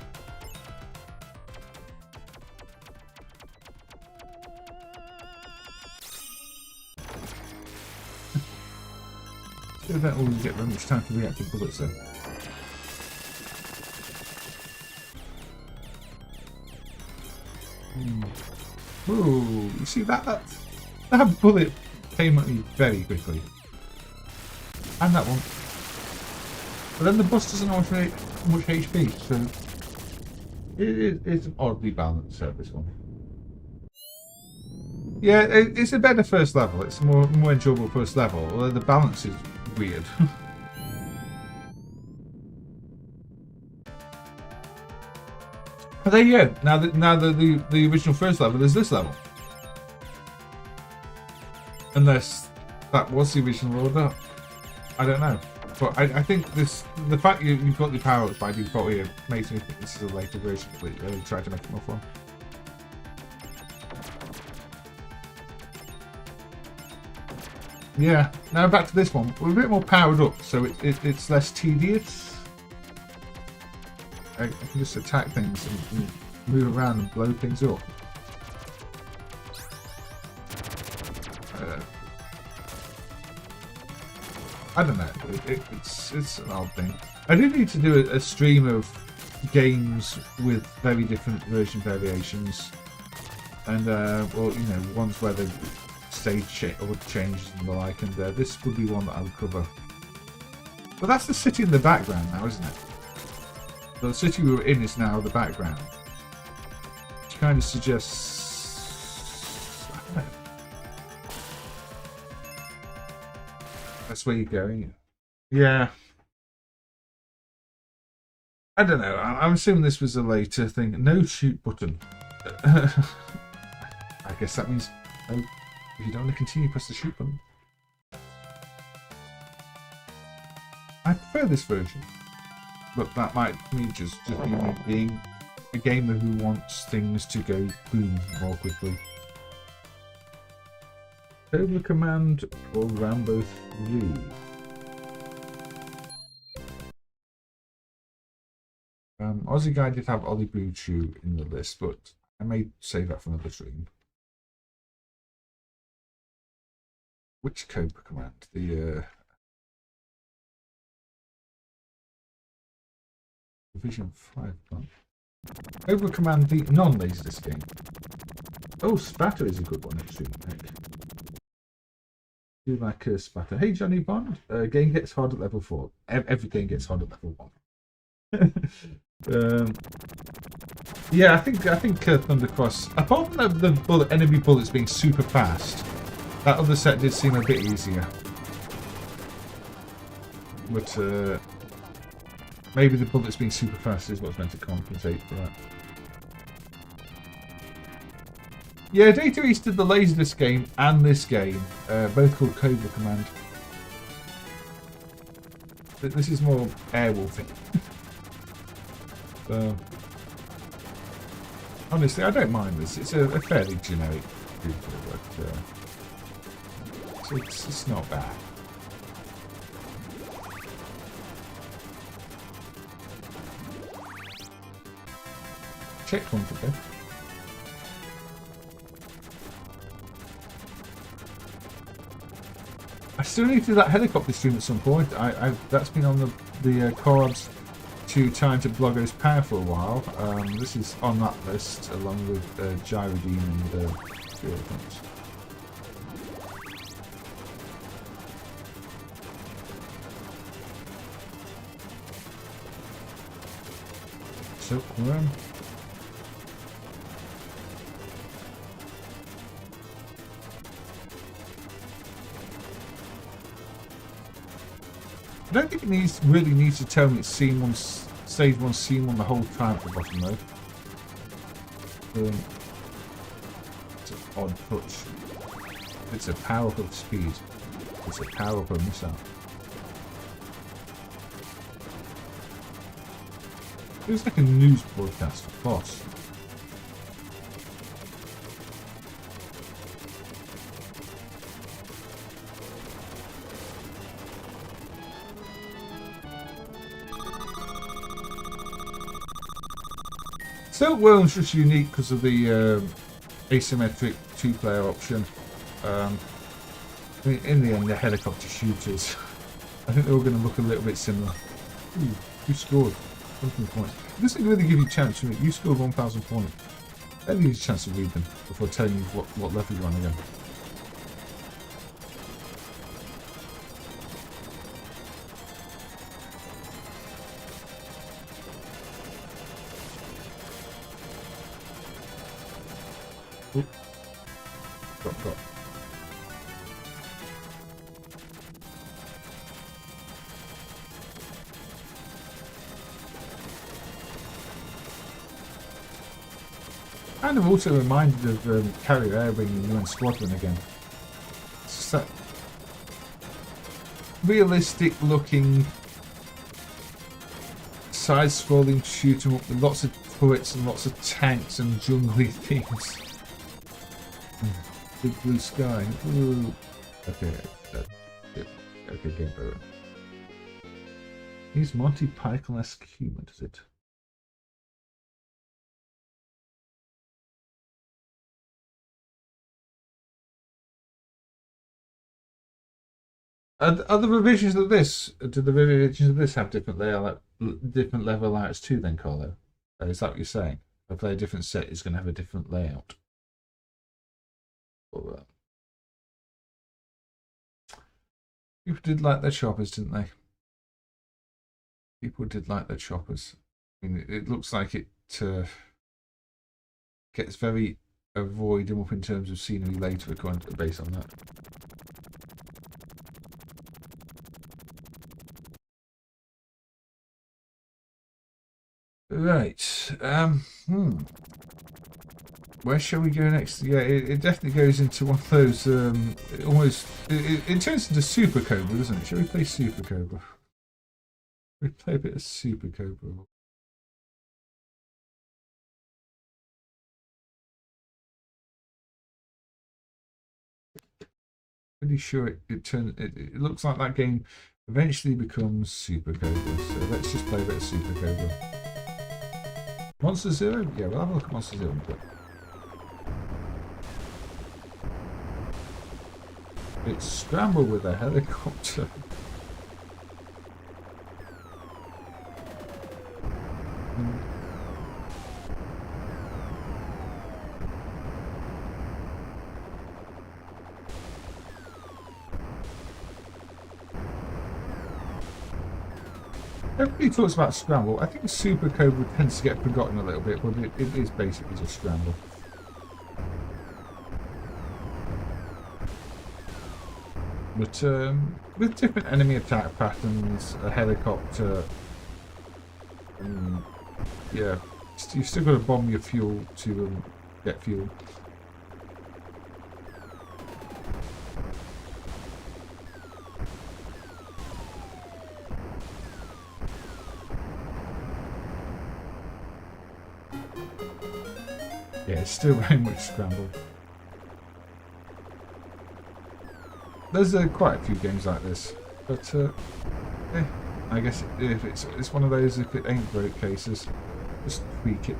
Still don't always get very much time to react to bullets though. Ooh, you see that bullet came at me very quickly. And that one. But then the bus doesn't have much HP, so it's an oddly balanced set, this one. Yeah, it's a better first level. It's a more enjoyable first level, although the balance is weird. But there you go. Now the original first level is this level. Unless that was the original order, I don't know. But I think the fact you've got the power-ups by default here makes me think this is a later version that they tried to make it more fun. Yeah, now back to this one. We're a bit more powered up, so it's less tedious. I can just attack things and move around and blow things up. I don't know. It's an odd thing. I do need to do a stream of games with very different version variations, and well, you know, ones where the stage changes and the like. And this would be one that I would cover. But that's the city in the background now, isn't it? So the city we were in is now the background, which kind of suggests, I don't know. That's where you're going. Yeah. I don't know. I'm assuming this was a later thing. No shoot button. I guess that means no If you don't want to continue, press the shoot button. I prefer this version, but that might be just me being a gamer who wants things to go boom more quickly. Cobra-Command or Rambo 3? Aussie Guy did have Ollie Boochu in the list, but I may save that for another stream. Which Cobra-Command? The Division 5 one. Cobra-Command, the non-laserdisc game. Oh, Spatter is a good one, actually. Do like Spatter. Hey, Johnny Bond. Game gets hard at level 4. Every game gets hard at level 1. Yeah, I think Thundercross. Apart from the enemy bullets being super fast, that other set did seem a bit easier. But maybe the bullets being super fast is what's meant to compensate for that. Yeah, Data East did the Laserdisc game and this game, both called Cobra-Command. This is more airwolfing. So, honestly, I don't mind this. It's a fairly generic group, but it's not bad. Checkpoint again. I still need to do that helicopter stream at some point. That's been on the cards to tie into Bloggo's Power for a while. This is on that list along with Gyrodine and a few other things. Silkworm. I don't think it really needs to tell me it's seen one, saved one, seen one the whole time at the bottom though. It's an odd touch. It's a powerful speed. It's a powerful missile. Feels like a news broadcast, of course. Silkworm's just unique because of the asymmetric two-player option. I mean, in the end, they're helicopter shooters. I think they were going to look a little bit similar. Ooh, you scored 1,000 points. It doesn't really give you a chance to read. You scored 1,000 points. Then you need a chance to read them before telling you what level you're on again. Drop. And I'm also reminded of Carrier Air bringing UN Squadron again. It's just that realistic looking side-scrolling shoot 'em up with lots of turrets and lots of tanks and jungly things. Big blue sky. Ooh. Okay, okay, game over. He's Monty Python-esque humor, does it? Are the revisions of this? Do the revisions of this have different different level layouts too? Then, Carlo, is that what you're saying? If I play a different set, it's going to have a different layout. People did like their choppers, didn't they? People did like their choppers. I mean, it looks like it gets very avoidable in terms of scenery later, based on that. Right. Where shall we go next? Yeah, it definitely goes into one of those, almost, it turns into Super Cobra, doesn't it? Shall we play Super Cobra? We play a bit of Super Cobra. Pretty sure it looks like that game eventually becomes Super Cobra, so let's just play a bit of Super Cobra. Monster Zero? Yeah, we'll have a look at Monster Zero. It's Scramble with a helicopter. Everybody talks about Scramble. I think Super Cobra tends to get forgotten a little bit, but it is basically just Scramble. But with different enemy attack patterns, a helicopter, yeah, you've still got to bomb your fuel to get fuel. Yeah, it's still very much Scramble. There's quite a few games like this, but yeah, I guess if it's one of those, if it ain't broke cases, just tweak it.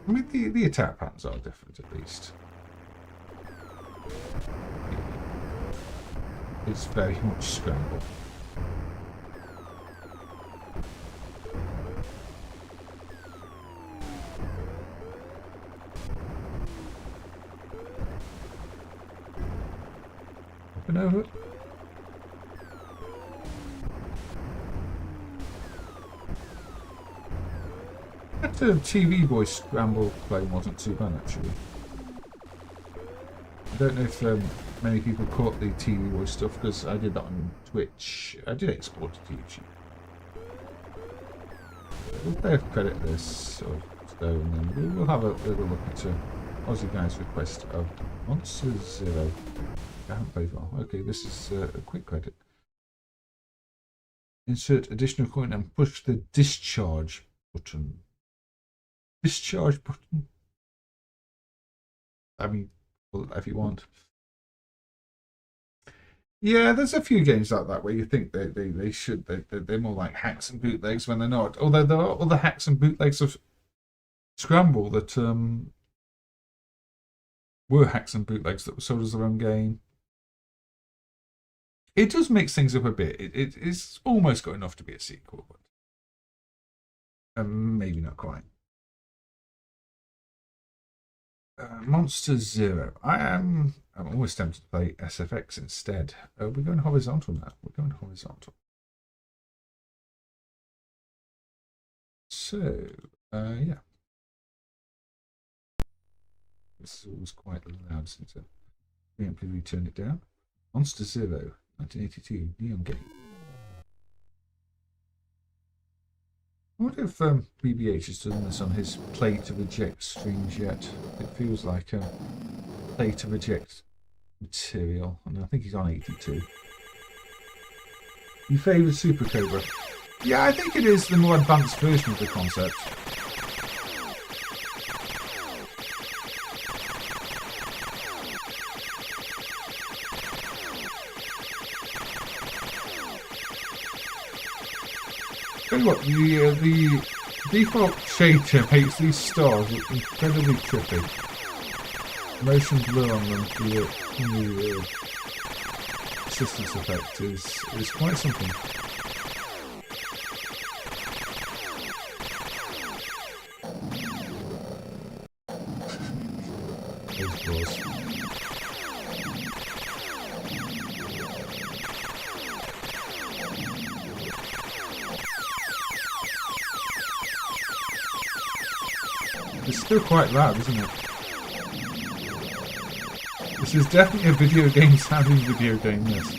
I mean, the attack patterns are different at least. It's very much Scramble. Over. That TV Boy Scramble play wasn't too bad actually. I don't know if many people caught the TV Boy stuff because I did that on Twitch. I did export it to YouTube. We'll pay credit this or so, and then we'll have a little look at Aussie Guy's request of Monster Zero. I haven't played well. Okay, this is a quick credit. Insert additional coin and push the discharge button. Discharge button? I mean, well, if you want. Yeah, there's a few games like that where you think they're more like hacks and bootlegs when they're not. Although there are other hacks and bootlegs of Scramble that were hacks and bootlegs that were sold as their own game. It does mix things up a bit. It's almost got enough to be a sequel, but maybe not quite. Monster Zero. I'm always tempted to play SFX instead. We're going horizontal now. We're going horizontal. So, yeah. This is always quite loud since I preemptively turn it down. Monster Zero. 1982, Neon game. I wonder if BBH has done this on his play to reject streams yet. It feels like play to reject material, and I think he's on 82. You favour Super Cobra? Yeah, I think it is the more advanced version of the concept. Tell you what, the default shader makes these stars look incredibly trippy. Motion blur on them for the assistance effect is quite something. Those balls. It's still quite loud, isn't it? This is definitely a video game sounding video game, this.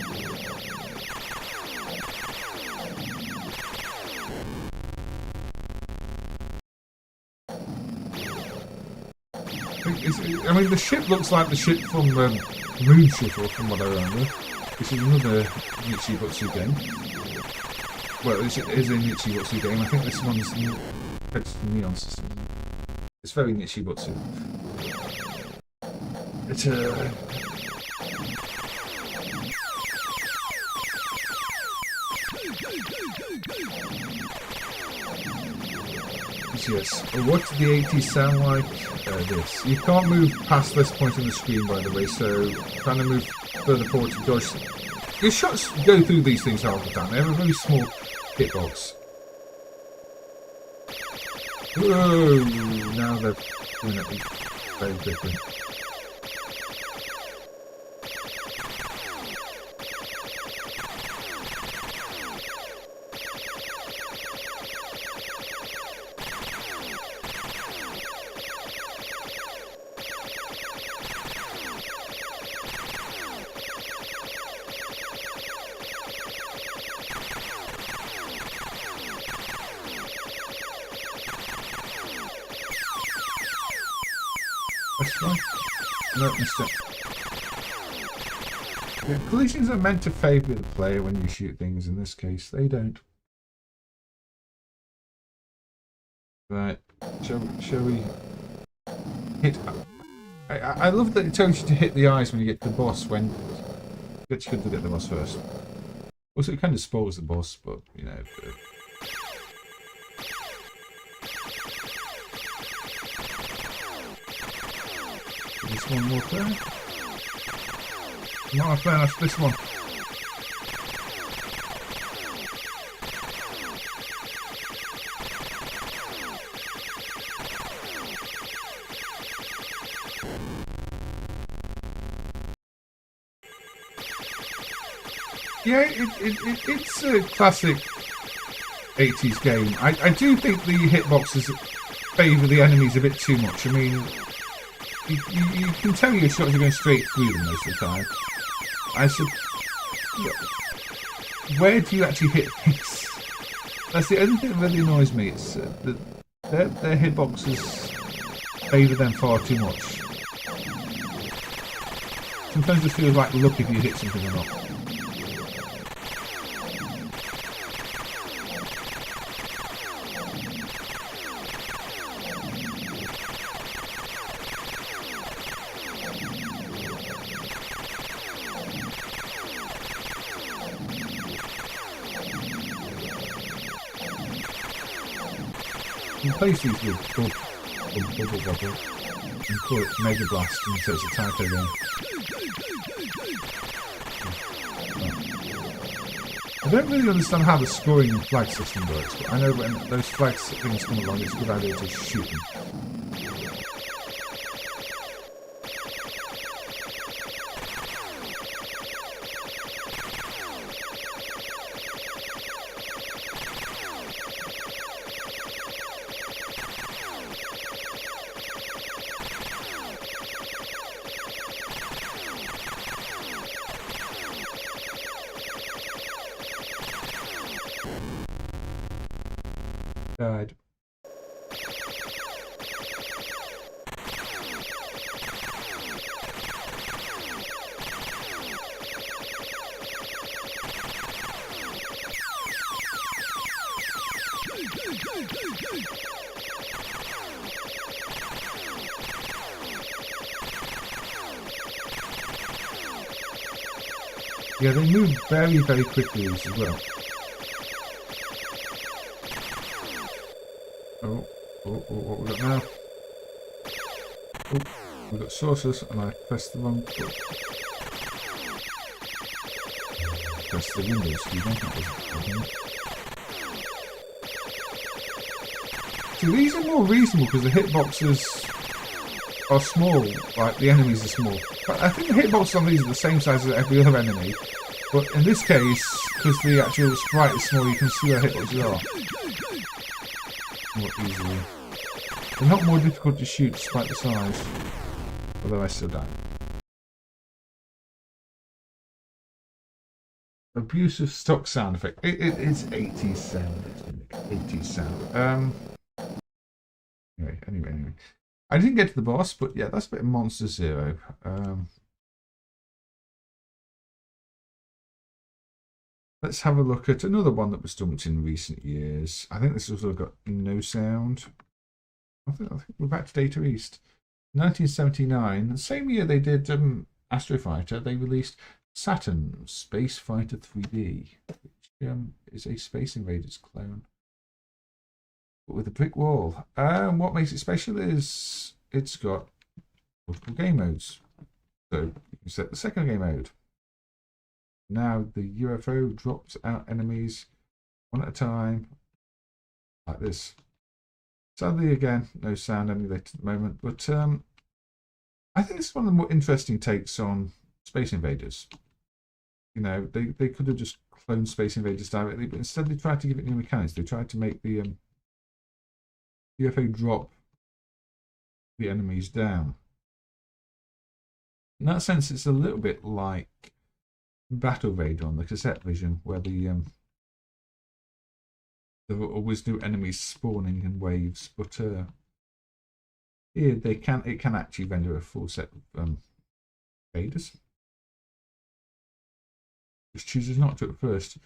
I mean, the ship looks like the ship from Moon Shuffle, from what I remember. This is another Nichibutsu game. Well, it is a Nichibutsu game. I think this one's Neon System. It's very Nichibutsu. It's a... Yes. What did the 80s sound like? This. You can't move past this point on the screen, by the way, so trying to move further forward to dodge. Your shots go through these things half the time. They have a very small hitbox. Whoa! Now they're doing it very quickly. No, missed it. Yeah, collisions are meant to favour the player when you shoot things. In this case, they don't. Right. Shall we hit... I love that it tells you to hit the eyes when you get to the boss, when it's good to get the boss first. Also, it kind of spoils the boss, but, you know... This one more player. Not a player, that's this one. Yeah, it's a classic 80s game. I do think the hitboxes favour the enemies a bit too much. I mean... You can tell your shots are going straight through them most of the time. Where do you actually hit things? That's the only thing that really annoys me. It's that their hitboxes favour them far too much. Sometimes it feels like luck if you hit something or not. You can place these with Bubble Bobble and call it Mega Blast, and so it's a Taito game. I don't really understand how the scoring and flag system works, but I know when those flag things come along, it's a good idea to shoot them. Died. Yeah, they move very, very quickly as well. What we got now? Oh, we got sources, and I pressed the wrong button. Press the windows, excuse me. So these are more reasonable because the hitboxes are small, like the enemies are small. But I think the hitboxes on these are the same size as every other enemy. But in this case, because the actual sprite is small, you can see where hitboxes are more easily. They're not more difficult to shoot despite the size, although I still die. Abusive stock sound effect. It's 80s sound. It's 80s sound. Anyway. I didn't get to the boss, but yeah, that's a bit of Monster Zero. Let's have a look at another one that was dumped in recent years. I think this has also got no sound. I think we're back to Data East. 1979, the same year they did Astro Fighter, they released Saturn Space Fighter 3D, which is a Space Invaders clone, but with a brick wall. What makes it special is it's got multiple game modes. So you can set the second game mode. Now the UFO drops out enemies one at a time, like this. Sadly, again, no sound emulated at the moment, but I think this is one of the more interesting takes on Space Invaders. You know, they could have just cloned Space Invaders directly, but instead they tried to give it new mechanics. They tried to make the UFO drop the enemies down. In that sense, it's a little bit like Battle Raider on the cassette vision, where there are always new enemies spawning in waves, but here it can actually render a full set of invaders. Just chooses not to at first.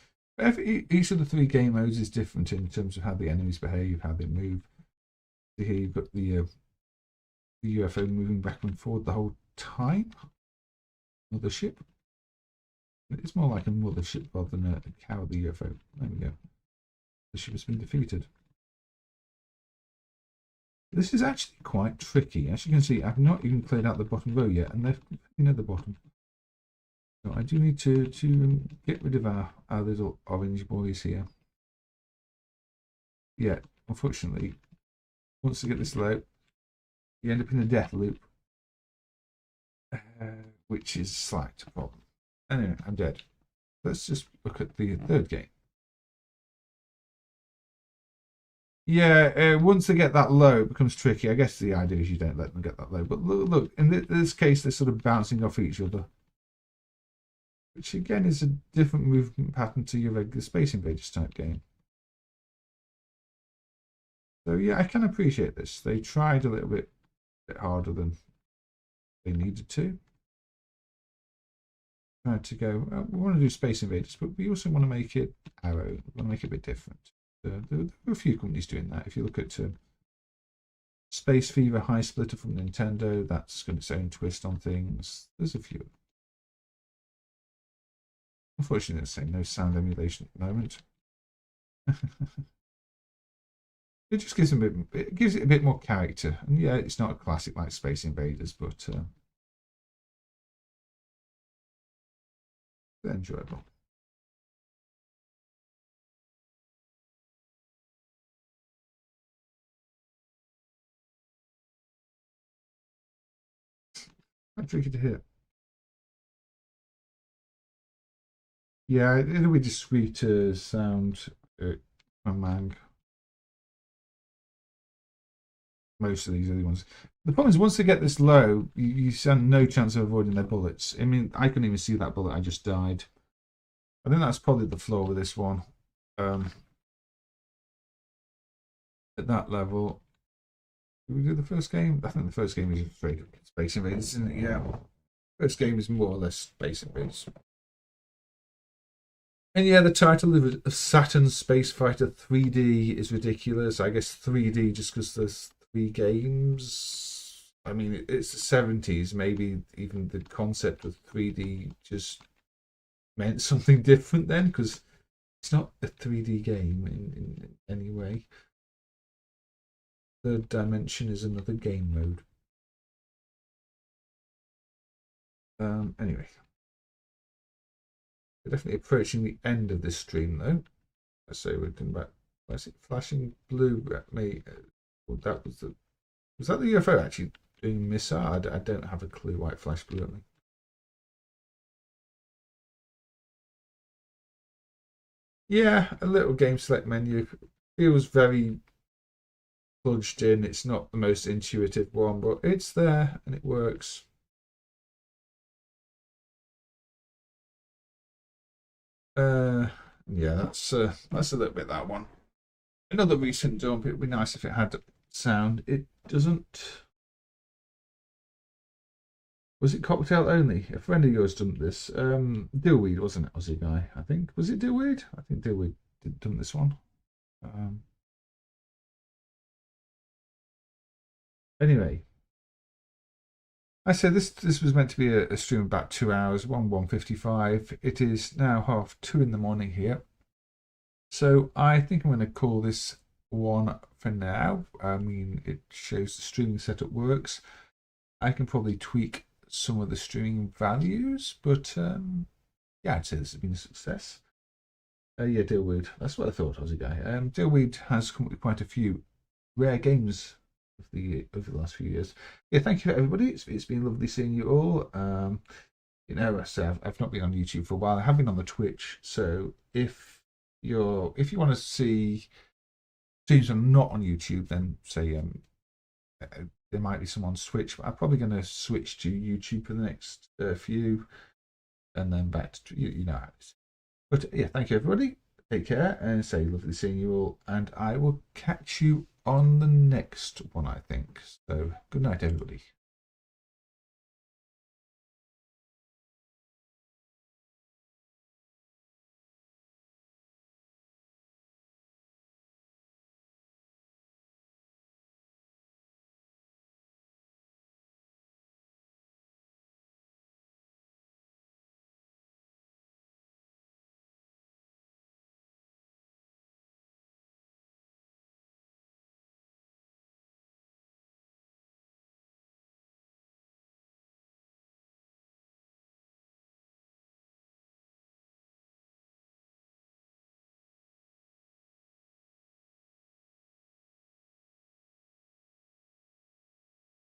Each of the 3 game modes is different in terms of how the enemies behave, how they move. So here you've got the UFO moving back and forward the whole time. Mothership. It's more like a mothership rather than a cowardly UFO. There we go. The ship has been defeated. This is actually quite tricky. As you can see, I've not even cleared out the bottom row yet, and they're near the bottom. So I do need to get rid of our little orange boys here. Yeah, unfortunately, once you get this low, you end up in a death loop, which is a slight problem. Anyway, I'm dead. Let's just look at the third game. Yeah, once they get that low, it becomes tricky. I guess the idea is you don't let them get that low. But look, in this case, they're sort of bouncing off each other, which again is a different movement pattern to your regular Space Invaders type game. So yeah, I can appreciate this. They tried a little bit harder than they needed to. Tried to go, we want to do Space Invaders, but we also want to make it Arrow. We want to make it a bit different. There are a few companies doing that. If you look at Space Fever High Splitter from Nintendo, that's got its own twist on things. There's a few. Unfortunately, it's saying no sound emulation at the moment. It just gives it gives it a bit more character. And yeah, it's not a classic like Space Invaders, but they're enjoyable. Quite tricky to hear. Yeah, it'll be discreet sound from Mang. Most of these other ones. The problem is once they get this low, you stand no chance of avoiding their bullets. I mean, I couldn't even see that bullet. I just died. I think that's probably the flaw with this one. At that level. Did we do the first game? I think the first game is Space Invaders, isn't it? Yeah. First game is more or less Space Invaders. And yeah, the title of Saturn Space Fighter 3D is ridiculous. I guess 3D just because there's 3 games. I mean, it's the 70s. Maybe even the concept of 3D just meant something different then, because it's not a 3D game in any way. Third dimension is another game mode. Anyway. We're definitely approaching the end of this stream though. So we're coming back. Why is it flashing blue at me? Well, that was the... Was that the UFO actually doing missile? I don't have a clue why it flashed blue at me. Yeah, a little game select menu. Feels very plunged in. It's not the most intuitive one, but it's there and it works. Yeah, that's a little bit that one. Another recent dump. It would be nice if it had sound. It doesn't. Was it cocktail only? A friend of yours dumped this. Dillweed, wasn't it? Aussie guy, I think. Was it Dillweed? I think Dillweed did dump this one. Anyway, I said this was meant to be a stream of about 2 hours, 1:55. It is now 2:30 in the morning here. So I think I'm going to call this one for now. I mean, it shows the streaming setup works. I can probably tweak some of the streaming values, but yeah, I'd say this has been a success. Yeah, Dillweed. That's what I thought, Aussie guy. Dillweed has come up with quite a few rare games over the last few years. Yeah, thank you everybody. It's been lovely seeing you all. You know, I've not been on YouTube for a while. I have been on the Twitch. So if you want to see streams I'm not on YouTube, then say there might be some on Switch, but I'm probably going to switch to YouTube for the next few, and then back to you know how it is. But yeah, thank you everybody. Take care and say lovely seeing you all, and I will catch you on the next one, I think. So good night everybody.